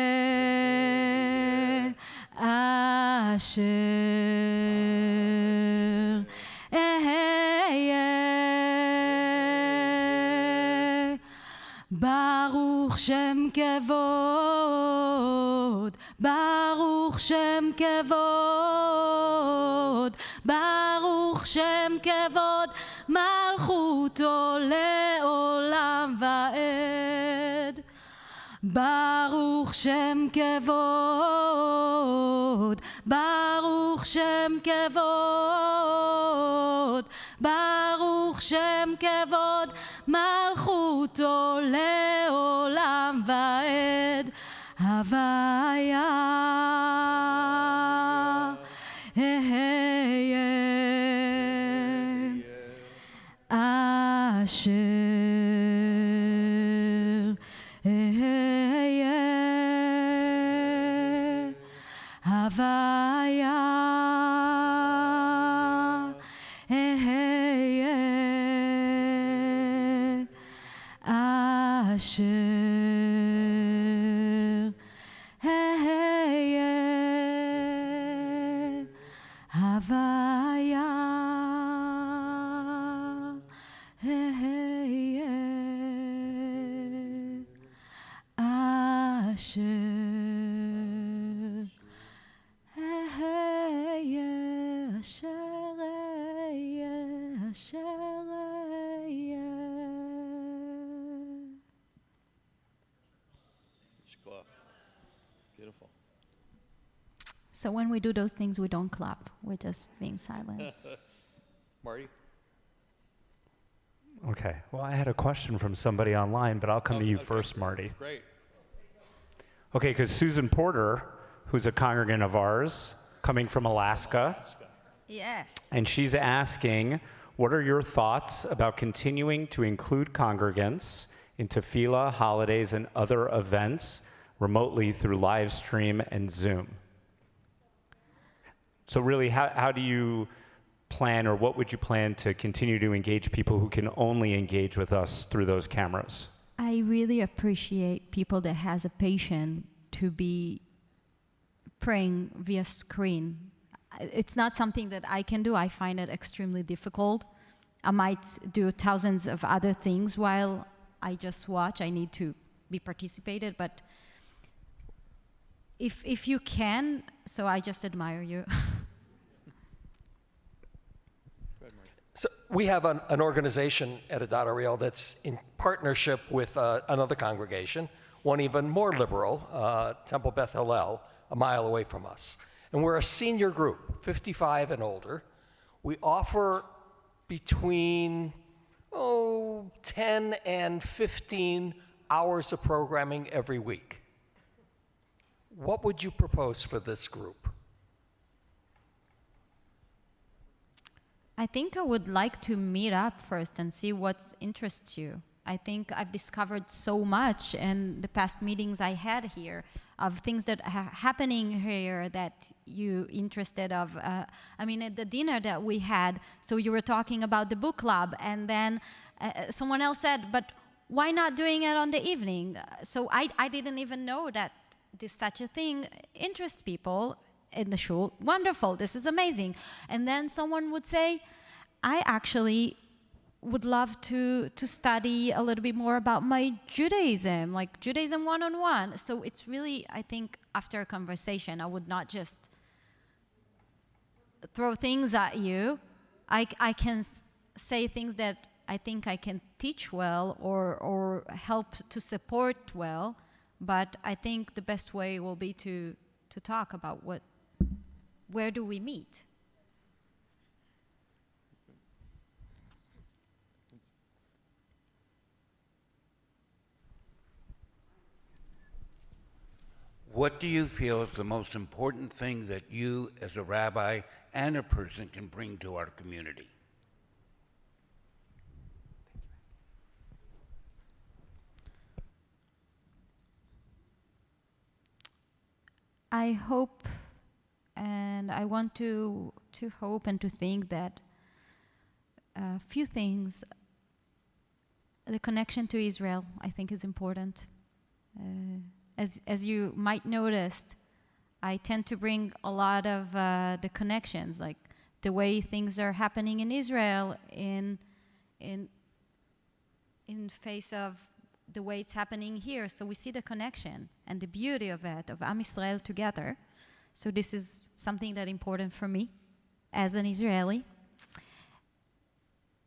Asher, hey, hey, yeah, Baruch Shem Kevod, Baruch Shem Kevod, Baruch Shem Kevod, Malchuto le'olam va'ed. Baruch Shem Kevod, Baruch Shem Kevod, Baruch Shem Kevod, Malchuto le'olam va'ed. Havaya, hey, hey, yeah, Asher, hey, hey, yeah, Havaya, hey, hey, yeah, Asher. Havaya, hey, hey, yeah, Asher, hey, hey, yeah, Asher, yeah, Asher, yeah. Beautiful. So when we do those things, we don't clap. We're just being silent. Marty? Okay. Well, I had a question from somebody online, but I'll come to you okay. first, Marty. Great. Okay, because Susan Porter, who's a congregant of ours, coming from Alaska, Yes. and she's asking, what are your thoughts about continuing to include congregants in tefillah, holidays, and other events remotely through live stream and Zoom? So really, how do you plan, or what would you plan to continue to engage people who can only engage with us through those cameras? I really appreciate people that has a patience to be praying via screen. It's not something that I can do. I find it extremely difficult. I might do thousands of other things while I just watch. I need to be participated, but if you can, so I just admire you. So we have an organization at Adad that's in partnership with another congregation, one even more liberal, Temple Beth Hillel, a mile away from us. And we're a senior group, 55 and older. We offer between 10 and 15 hours of programming every week. What would you propose for this group? I think I would like to meet up first and see what interests you. I think I've discovered so much in the past meetings I had here of things that are happening here that you interested of. I mean, at the dinner that we had, so you were talking about the book club, and then someone else said, but why not doing it on the evening? So I didn't even know that this such a thing interests people in the shul. Wonderful, this is amazing. And then someone would say, I actually would love to study a little bit more about my Judaism, like Judaism one-on-one. So it's really, I think, after a conversation, I would not just throw things at you. I can say things that I think I can teach well or help to support well, but I think the best way will be to talk about where do we meet? What do you feel is the most important thing that you, as a rabbi and a person, can bring to our community? I hope, and I want to hope and to think that a few things, the connection to Israel, I think is important. As you might notice, I tend to bring a lot of the connections, like the way things are happening in Israel in face of the way it's happening here. So we see the connection and the beauty of it, of Am Yisrael together. So this is something that is important for me as an Israeli.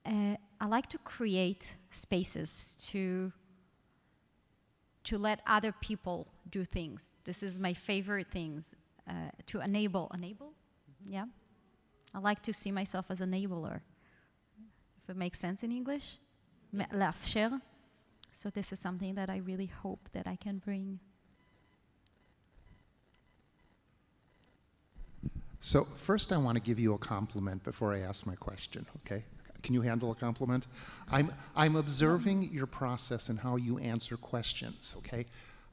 I like to create spaces to let other people do things. This is my favorite things, to enable? Yeah? I like to see myself as an enabler, if it makes sense in English. לאפשר. So this is something that I really hope that I can bring. So first I want to give you a compliment before I ask my question, okay? Can you handle a compliment? I'm observing your process and how you answer questions, okay?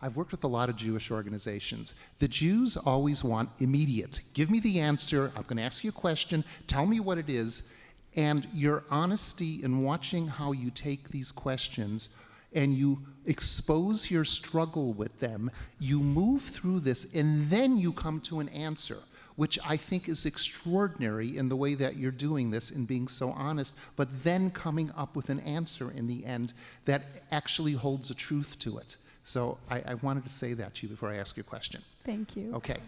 I've worked with a lot of Jewish organizations. The Jews always want immediate. Give me the answer. I'm going to ask you a question. Tell me what it is. And your honesty in watching how you take these questions and you expose your struggle with them, you move through this, and then you come to an answer, which I think is extraordinary in the way that you're doing this and being so honest, but then coming up with an answer in the end that actually holds a truth to it. So I wanted to say that to you before I ask you a question. Thank you. Okay.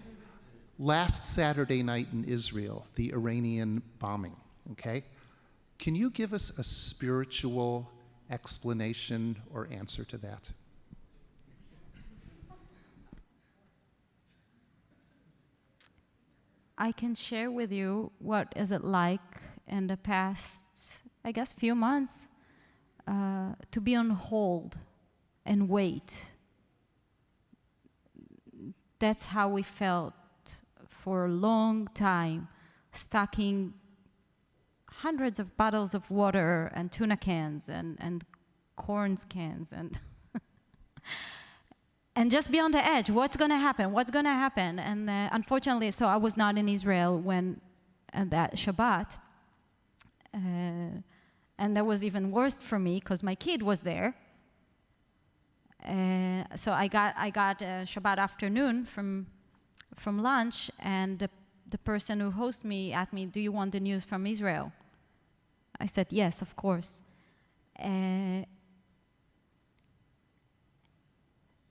Last Saturday night in Israel, the Iranian bombing, okay? Can you give us a spiritual explanation or answer to that? I can share with you what is it like in the past, I guess, few months, to be on hold and wait. That's how we felt for a long time, stocking hundreds of bottles of water and tuna cans and corn cans and and just be on the edge. What's going to happen? What's going to happen? And unfortunately, so I was not in Israel when that Shabbat. And that was even worse for me because my kid was there. So I got Shabbat afternoon from lunch, and the person who hosted me asked me, "Do you want the news from Israel?" I said, "Yes, of course."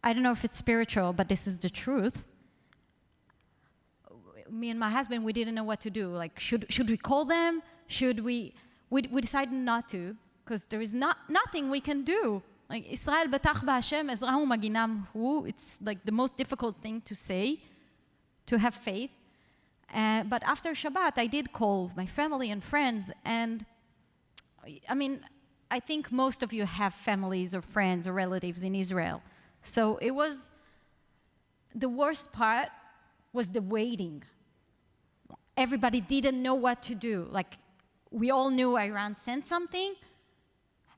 I don't know if it's spiritual, but this is the truth. Me and my husband, we didn't know what to do. Like, should we call them? Should we? We decided not to, because there is nothing we can do. Like, Israel betach b'Hashem, Ezrahu maginam hu. It's like the most difficult thing to say, to have faith. But after Shabbat, I did call my family and friends, and I mean, I think most of you have families or friends or relatives in Israel. So it was, the worst part was the waiting. Everybody didn't know what to do. Like, we all knew Iran sent something,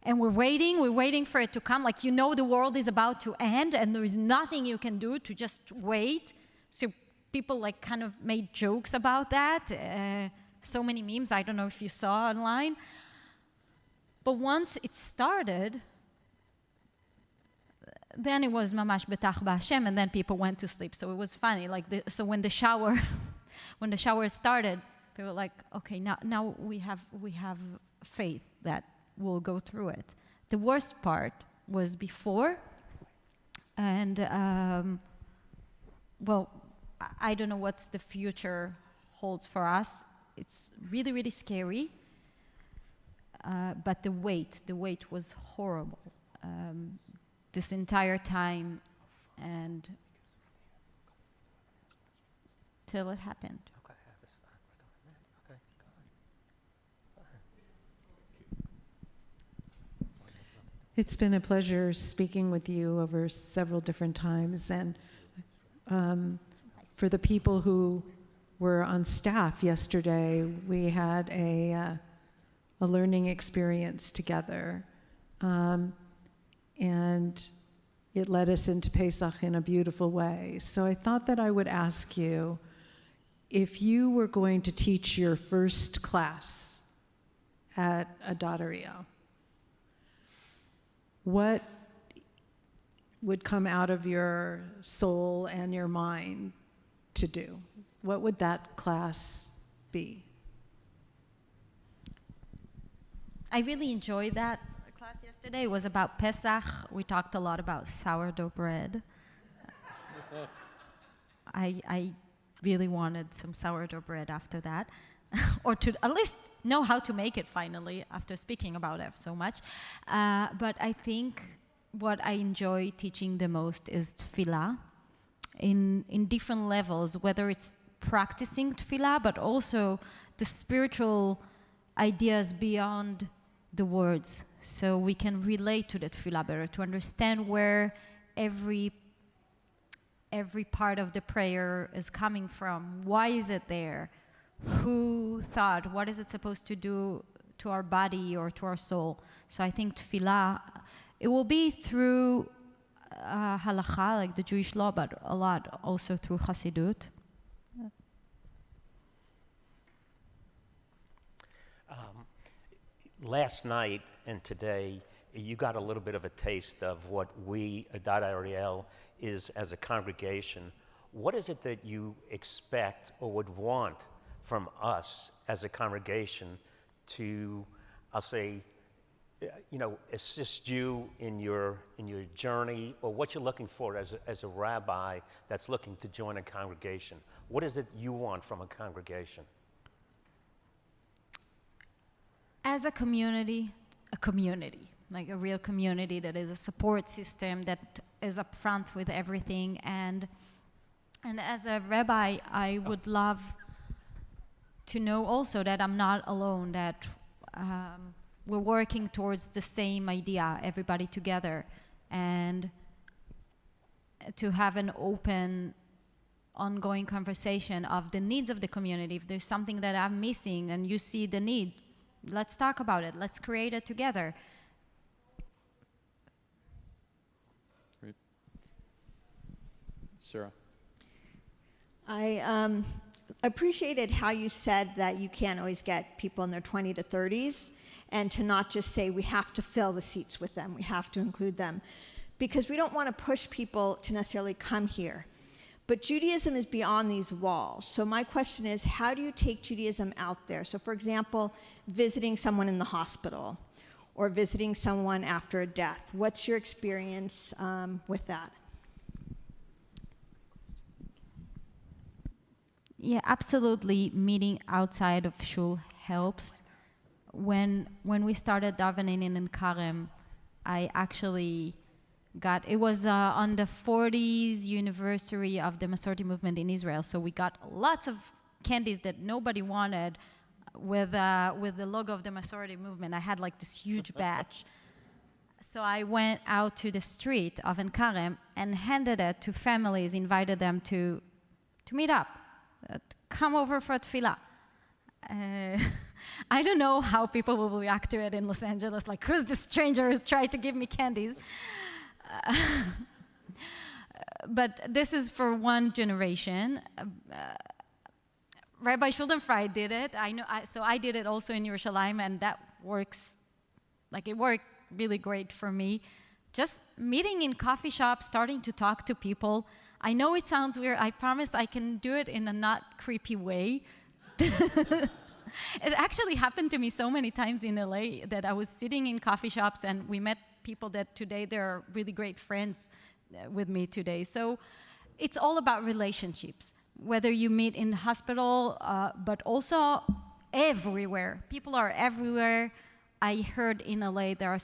and we're waiting for it to come. Like, you know the world is about to end, and there is nothing you can do to just wait. So people like kind of made jokes about that. So many memes, I don't know if you saw online. But once it started, then it was mamash betach b'Hashem, and then people went to sleep. So it was funny. Like, so when the shower, when the shower started, they were like, okay, now we have faith that we'll go through it. The worst part was before, and well, I don't know what the future holds for us. It's really, really scary. But the wait was horrible. This entire time, and till it happened. It's been a pleasure speaking with you over several different times, and for the people who were on staff yesterday, we had a learning experience together. And it led us into Pesach in a beautiful way. So I thought that I would ask you, if you were going to teach your first class at Adat Ariel, what would come out of your soul and your mind to do? What would that class be? I really enjoyed that class yesterday. It was about Pesach. We talked a lot about sourdough bread. I really wanted some sourdough bread after that, or to at least know how to make it finally after speaking about it so much. But I think what I enjoy teaching the most is tefillah in different levels, whether it's practicing tefillah, but also the spiritual ideas beyond the words, so we can relate to the tefillah better, to understand where every part of the prayer is coming from. Why is it there? Who thought? What is it supposed to do to our body or to our soul? So I think tefillah, it will be through halakha, like the Jewish law, but a lot also through Hasidut. Last night and today, you got a little bit of a taste of what we, Adat Ariel, is as a congregation. What is it that you expect or would want from us as a congregation to, I'll say, assist you in your journey, or what you're looking for as a rabbi that's looking to join a congregation? What is it you want from a congregation? As a community, like a real community that is a support system that is upfront with everything. And as a rabbi, I would love to know also that I'm not alone, that we're working towards the same idea, everybody together, and to have an open, ongoing conversation of the needs of the community. If there's something that I'm missing and you see the need, let's talk about it. Let's create it together. Great. Sarah. I appreciated how you said that you can't always get people in their 20 to 30s, and to not just say we have to fill the seats with them, we have to include them, because we don't want to push people to necessarily come here. But Judaism is beyond these walls. So my question is, how do you take Judaism out there? So for example, visiting someone in the hospital or visiting someone after a death. What's your experience with that? Yeah, absolutely. Meeting outside of shul helps. When we started davening in Karem, I actually it was on the 40th anniversary of the Masorti movement in Israel, so we got lots of candies that nobody wanted with the logo of the Masorti movement. I had like this huge batch. So I went out to the street of Karem and handed it to families, invited them to meet up, come over for tefillah. I don't know how people will react to it in Los Angeles, like, who's the stranger who tried to give me candies? But this is for one generation. Rabbi Schuldenfrei did it. So I did it also in Yerushalayim, and that works. Like, it worked really great for me. Just meeting in coffee shops, starting to talk to people. I know it sounds weird. I promise I can do it in a not creepy way. It actually happened to me so many times in LA that I was sitting in coffee shops and we met people that today they're really great friends with me today. So it's all about relationships, whether you meet in hospital, but also everywhere. People are everywhere. I heard in LA there are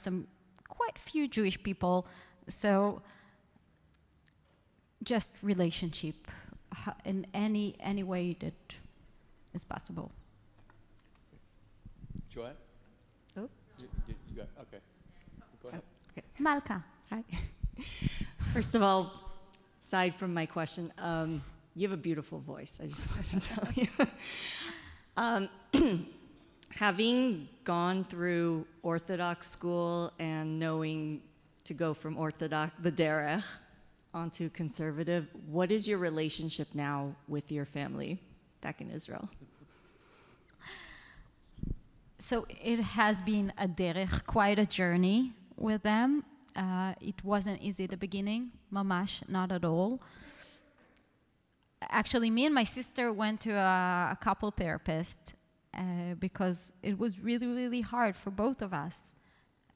quite few Jewish people, so just relationship in any way that is possible. Joanne? Oh. You got, okay. Go ahead. Okay. Malka. Hi. First of all, aside from my question, you have a beautiful voice, I just wanted to tell you. Having gone through Orthodox school and knowing to go from Orthodox, the derech, onto conservative, what is your relationship now with your family back in Israel? So it has been a derech, quite a journey with them. It wasn't easy at the beginning, mamash, not at all. Actually, me and my sister went to a couple therapist because it was really, really hard for both of us.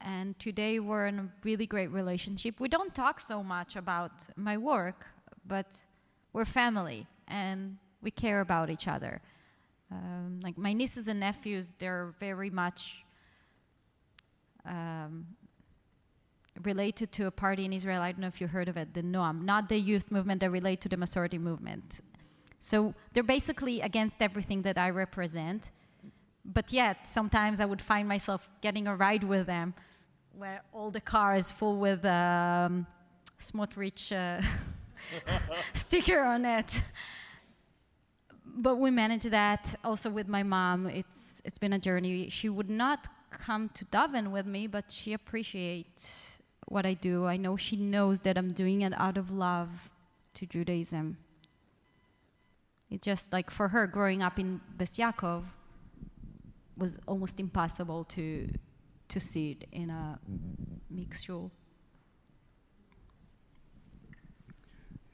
And today we're in a really great relationship. We don't talk so much about my work, but we're family and we care about each other. Like my nieces and nephews, they're very much related to a party in Israel. I don't know if you heard of it, the Noam, not the youth movement, they relate to the Masorti movement. So they're basically against everything that I represent. But yet, sometimes I would find myself getting a ride with them where all the car is full with Smotrich sticker on it. But we manage that also with my mom. It's been a journey. She would not come to daven with me, but she appreciates what I do. I know she knows that I'm doing it out of love to Judaism. It's just like for her, growing up in Bes Yaakov was almost impossible to see it in a mixed shul.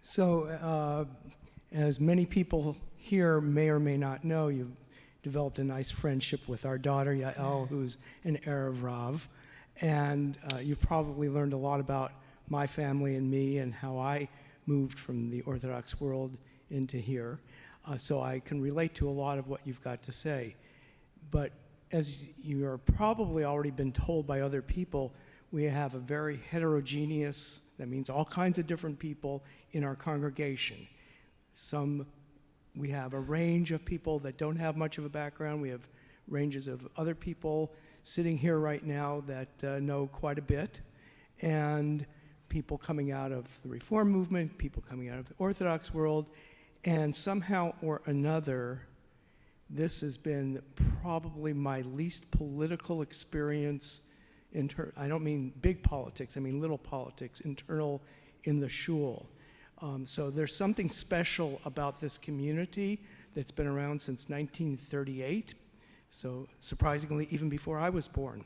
So, as many people here may or may not know, you've developed a nice friendship with our daughter, Yael, who's an Erev Rav. And you've probably learned a lot about my family and me and how I moved from the Orthodox world into here. So I can relate to a lot of what you've got to say. But as you are probably already been told by other people, we have a very heterogeneous, that means all kinds of different people in our congregation. We have a range of people that don't have much of a background. We have ranges of other people sitting here right now that know quite a bit, and people coming out of the Reform movement, people coming out of the Orthodox world, and somehow or another, this has been probably my least political experience. I don't mean big politics, I mean little politics, internal in the shul. So there's something special about this community that's been around since 1938. So surprisingly, even before I was born.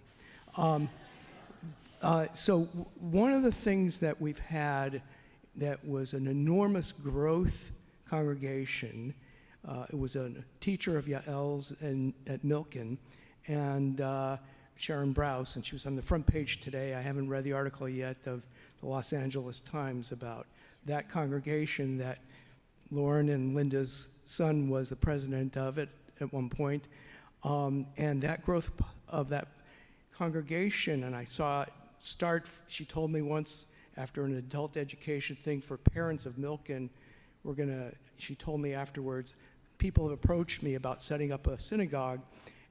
So one of the things that we've had that was an enormous growth congregation, it was a teacher of Yael's at Milken, and Sharon Brous, and she was on the front page today. I haven't read the article yet of the Los Angeles Times about that congregation that Lauren and Linda's son was the president of it at one point. And that growth of that congregation, and I saw it start, she told me once after an adult education thing for parents of Milken, she told me afterwards, people have approached me about setting up a synagogue,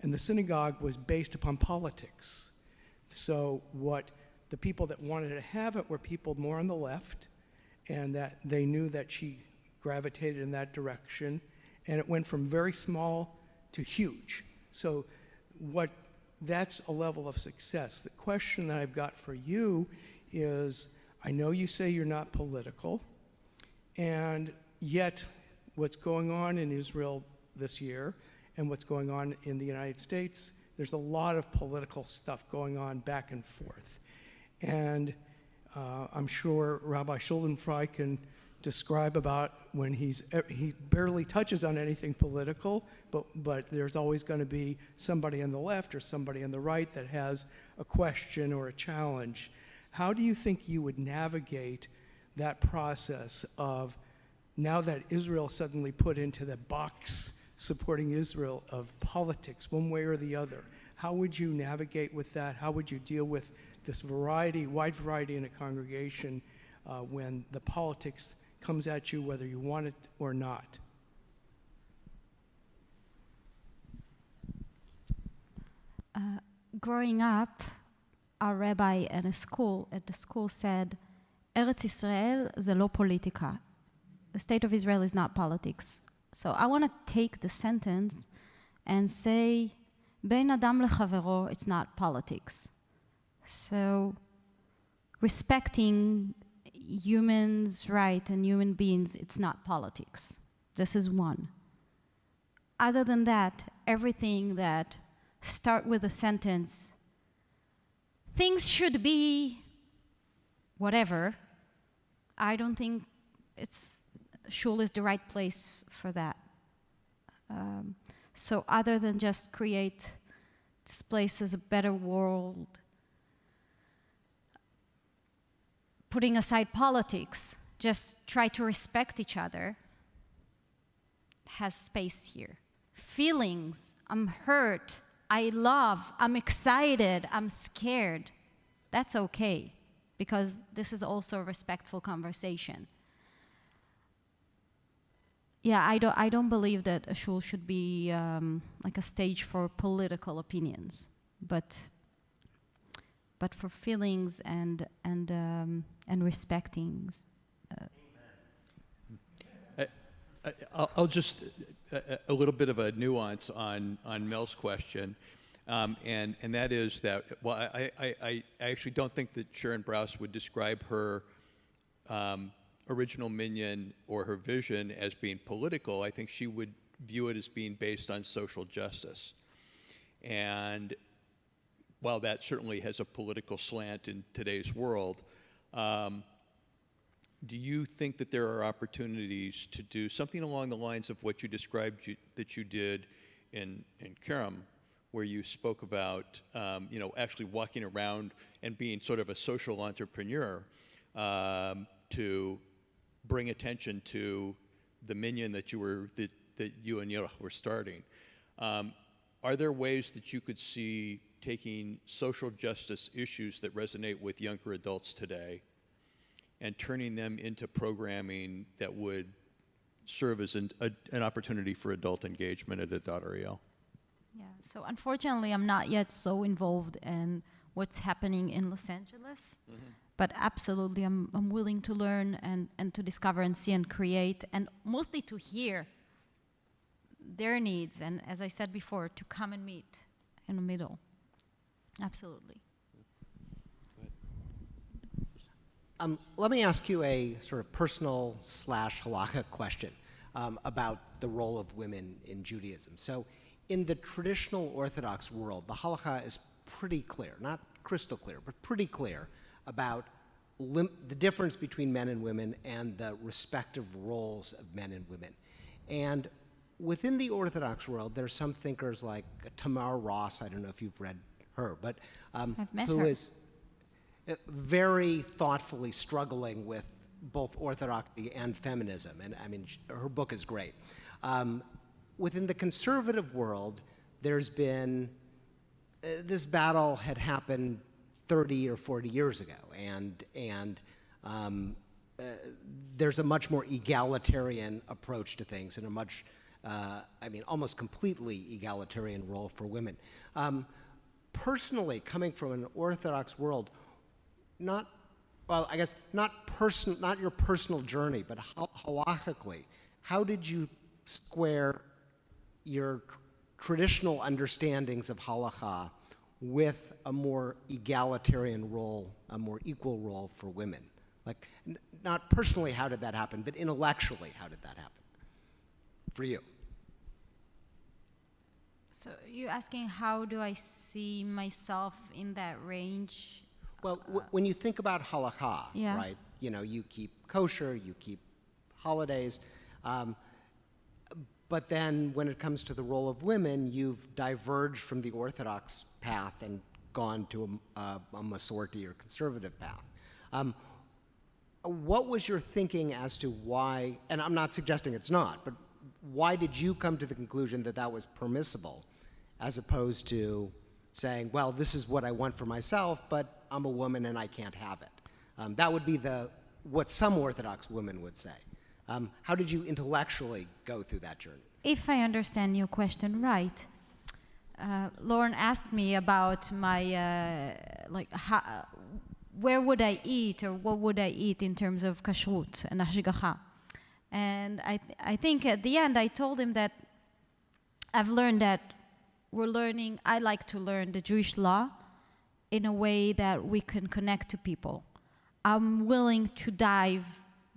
and the synagogue was based upon politics. So what the people that wanted to have it were people more on the left, and that they knew that she gravitated in that direction, and it went from very small to huge. So that's a level of success. The question that I've got for you is, I know you say you're not political, and yet what's going on in Israel this year and what's going on in the United States, there's a lot of political stuff going on back and forth. And I'm sure Rabbi Schuldenfrei can describe about when he barely touches on anything political, but there's always going to be somebody on the left or somebody on the right that has a question or a challenge. How do you think you would navigate that process of, now that Israel suddenly put into the box supporting Israel, of politics one way or the other? How would you navigate with that? How would you deal with this wide variety in a congregation when the politics comes at you whether you want it or not? Growing up, our rabbi at the school said, Eretz Israel ze lo politika. The state of Israel is not politics. So I want to take the sentence and say, Ben Adam lechavero, it's not politics. So respecting humans' right and human beings, it's not politics. This is one. Other than that, everything that start with a sentence, things should be whatever, I don't think shul is the right place for that. So other than just create this place as a better world, putting aside politics, just try to respect each other, has space here. Feelings, I'm hurt, I love, I'm excited, I'm scared. That's okay, because this is also a respectful conversation. Yeah, I don't believe that a shul should be like a stage for political opinions, but for feelings and respectings. I'll just a little bit of a nuance on Mel's question, and that is that, well, I actually don't think that Sharon Brous would describe her original minyan or her vision as being political. I think she would view it as being based on social justice. And while that certainly has a political slant in today's world, do you think that there are opportunities to do something along the lines of what you described that you did in Kerem, where you spoke about actually walking around and being sort of a social entrepreneur to bring attention to the minyan that you and Yerach were starting? Are there ways that you could see taking social justice issues that resonate with younger adults today and turning them into programming that would serve as an opportunity for adult engagement at Adat Ariel? Yeah, so unfortunately, I'm not yet so involved in what's happening in Los Angeles, but absolutely, I'm willing to learn and to discover and see and create, and mostly to hear their needs, and as I said before, to come and meet in the middle. Absolutely. Let me ask you a sort of personal / halakha question about the role of women in Judaism. So in the traditional Orthodox world, the halakha is pretty clear, not crystal clear, but pretty clear about the difference between men and women and the respective roles of men and women. And within the Orthodox world, there's some thinkers like Tamar Ross, I don't know if you've read her, but who is very thoughtfully struggling with both orthodoxy and feminism, and I mean, her book is great. Within the conservative world, there's been, this battle had happened 30 or 40 years ago, and there's a much more egalitarian approach to things and a much, I mean, almost completely egalitarian role for women. Personally, coming from an Orthodox world, not your personal journey, but halakhically, how did you square your traditional understandings of halakha with a more egalitarian role, a more equal role for women? Like, not personally, how did that happen, but intellectually, how did that happen for you? So you're asking how do I see myself in that range? Well, when you think about halakha, Yeah. right? You know, you keep kosher, you keep holidays, but then when it comes to the role of women, you've diverged from the Orthodox path and gone to a Masorti or conservative path. What was your thinking as to why, and I'm not suggesting it's not, but why did you come to the conclusion that that was permissible as opposed to saying, well, this is what I want for myself, but I'm a woman and I can't have it? That would be what some Orthodox women would say. How did you intellectually go through that journey? If I understand your question right, Lauren asked me about my, where would I eat or what would I eat in terms of kashrut and hashgacha. And I think at the end I told him that I've learned that I like to learn the Jewish law in a way that we can connect to people. I'm willing to dive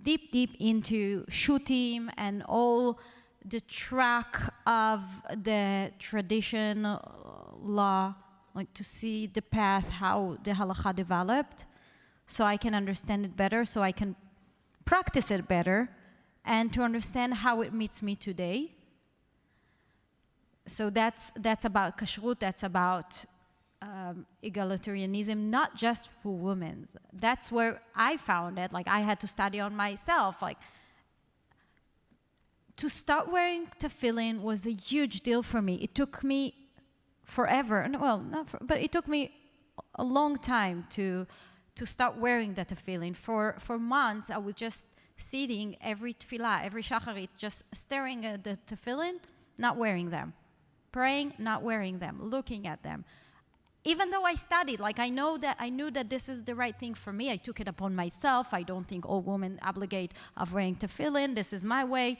deep into shooting and all the track of the tradition law, like to see the path, how the halakha developed, so I can understand it better, so I can practice it better, and to understand how it meets me today. So that's about kashrut, that's about egalitarianism, not just for women. That's where I found it. Like, I had to study on myself. Like, to start wearing tefillin was a huge deal for me. It took me forever. Well, but it took me a long time to start wearing the tefillin. For months, I was just sitting every tefillah, every shacharit, just staring at the tefillin, not wearing them. Praying, not wearing them, looking at them. Even though I studied, like I knew that this is the right thing for me. I took it upon myself. I don't think all women obligate of wearing tefillin. This is my way.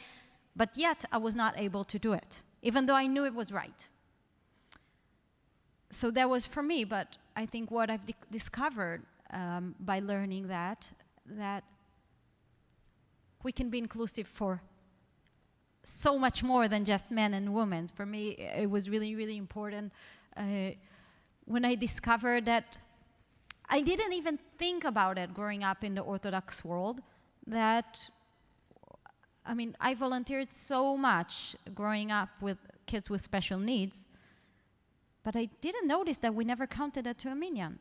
But yet, I was not able to do it, even though I knew it was right. So that was for me, but I think what I've discovered by learning that we can be inclusive for so much more than just men and women. For me, it was really, really important when I discovered that I didn't even think about it growing up in the Orthodox world, that, I mean, I volunteered so much growing up with kids with special needs, but I didn't notice that we never counted it to a minyan.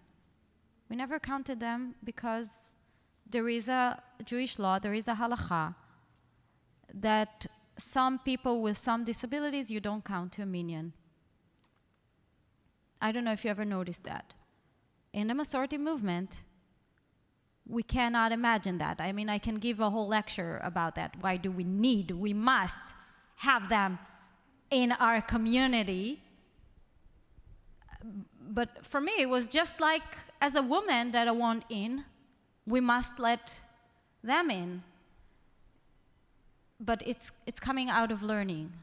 We never counted them because there is a Jewish law, there is a halakha, that some people with some disabilities, you don't count to a minyan. I don't know if you ever noticed that. In the Masorti movement, we cannot imagine that. I mean, I can give a whole lecture about that. Why do we must have them in our community. But for me, it was just like, as a woman that I want in, we must let them in. But it's coming out of learning.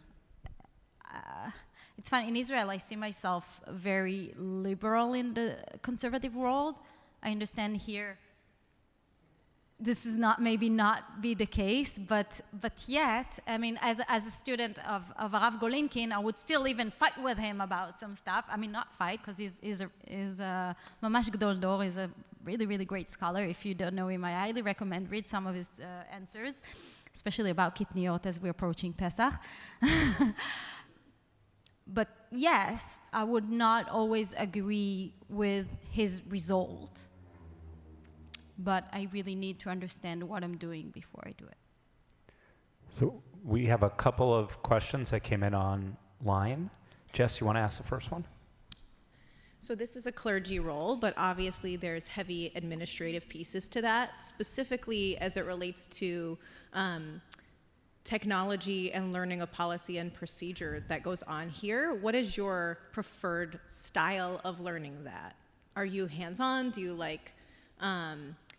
It's fun, in Israel, I see myself very liberal in the conservative world. I understand here this is maybe not be the case, but yet, I mean, as a student of Rav Golinkin, I would still even fight with him about some stuff. I mean, not fight, because he's a mamash gdol dor. He's a really, really great scholar. If you don't know him, I highly recommend read some of his answers, especially about kitniot as we're approaching Pesach. But yes, I would not always agree with his result. But I really need to understand what I'm doing before I do it. So we have a couple of questions that came in online. Jess, you want to ask the first one? So this is a clergy role, but obviously there's heavy administrative pieces to that, specifically as it relates to technology and learning of policy and procedure that goes on here. What is your preferred style of learning that? Are you hands-on? Do you like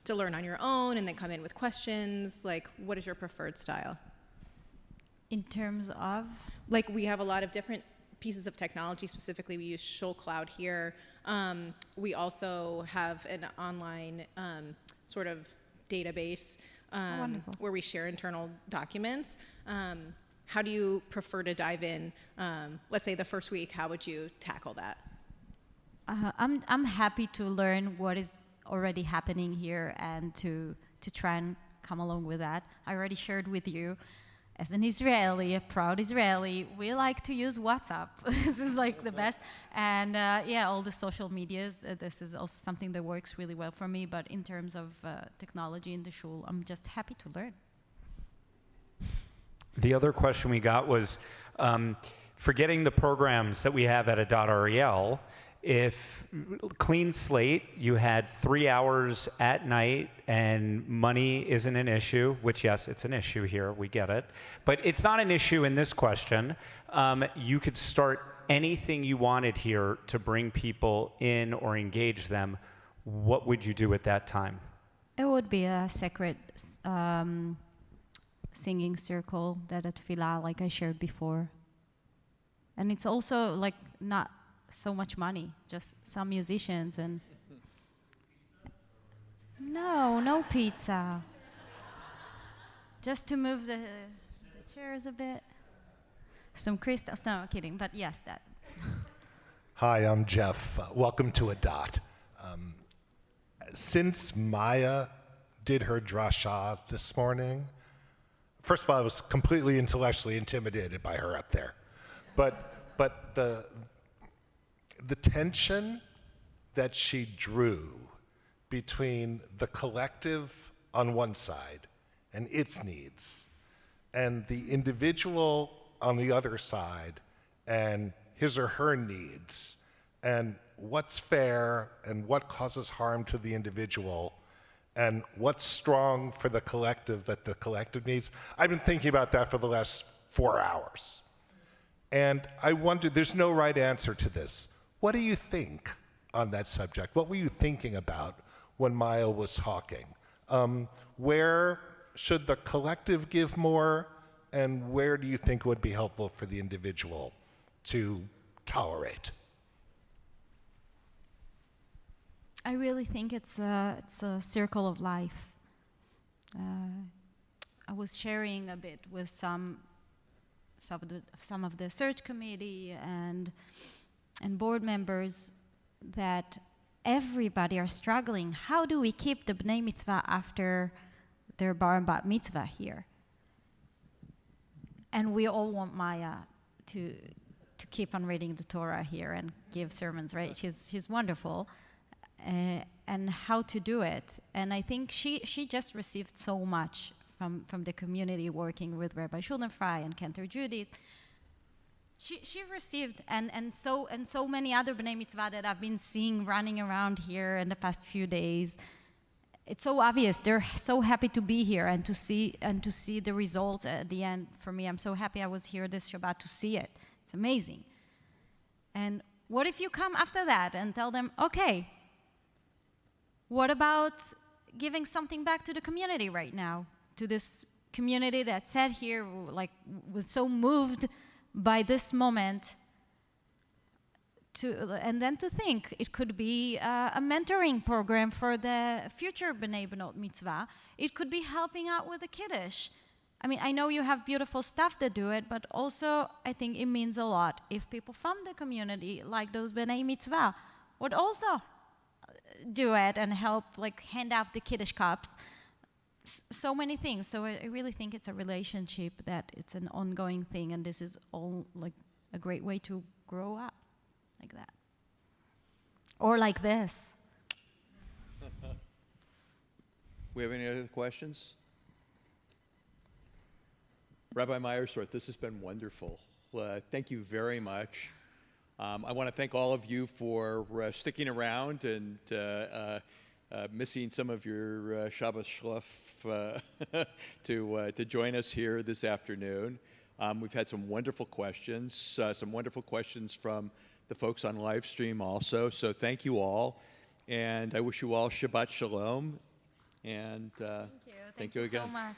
to learn on your own and then come in with questions? Like, what is your preferred style? In terms of? Like, we have a lot of different pieces of technology. Specifically, we use Shoal Cloud here. We also have an online sort of database where we share internal documents. How do you prefer to dive in? Let's say the first week, how would you tackle that? I'm happy to learn what is already happening here and to try and come along with that. I already shared with you, as an Israeli, a proud Israeli, we like to use WhatsApp. This is like the best. And yeah, all the social medias, this is also something that works really well for me. But in terms of technology in the shul, I'm just happy to learn. The other question we got was, forgetting the programs that we have at Adat Ariel, if clean slate, you had 3 hours at night and money isn't an issue, which yes, it's an issue here, we get it, but it's not an issue in this question. You could start anything you wanted here to bring people in or engage them. What would you do at that time? It would be a sacred singing circle, that at Tefillah, like I shared before. And it's also like not so much money, just some musicians and no pizza, just to move the chairs a bit, some crystals. No, I'm kidding, but yes, that. Hi, I'm Jeff. Welcome to Adat. Since Maya did her drasha this morning, first of all, I was completely intellectually intimidated by her up there, but the tension that she drew between the collective on one side and its needs, and the individual on the other side and his or her needs, and what's fair and what causes harm to the individual, and what's strong for the collective that the collective needs. I've been thinking about that for the last 4 hours. And I wonder, there's no right answer to this. What do you think on that subject? What were you thinking about when Maya was talking? Where should the collective give more, and where do you think would be helpful for the individual to tolerate? I really think it's a circle of life. I was sharing a bit with some of the search committee and board members that everybody are struggling. How do we keep the Bnei Mitzvah after their bar and bat mitzvah here? And we all want Maya to keep on reading the Torah here and give sermons, right? She's wonderful. And how to do it. And I think she just received so much from the community working with Rabbi Schuldenfrei and Cantor Judith. She received, and so many other Bnei Mitzvah that I've been seeing running around here in the past few days. It's so obvious. They're so happy to be here and to see the results at the end. For me, I'm so happy I was here this Shabbat to see it. It's amazing. And what if you come after that and tell them, okay, what about giving something back to the community right now? To this community that sat here, like, was so moved by this moment and then to think it could be a mentoring program for the future B'nai B'not Mitzvah. It could be helping out with the Kiddush. I mean, I know you have beautiful staff that do it, but also I think it means a lot if people from the community, like those B'nai Mitzvah, would also do it and help, like, hand out the Kiddush cups. So many things. So I really think it's a relationship, that it's an ongoing thing, and this is all like a great way to grow up, like that. Or like this. We have any other questions? Rabbi Meiersdorf, this has been wonderful. Thank you very much. I want to thank all of you for sticking around and missing some of your Shabbos Shluff to join us here this afternoon. We've had some wonderful questions from the folks on live stream also. So thank you all, and I wish you all Shabbat Shalom. And thank you again. Thank you so much.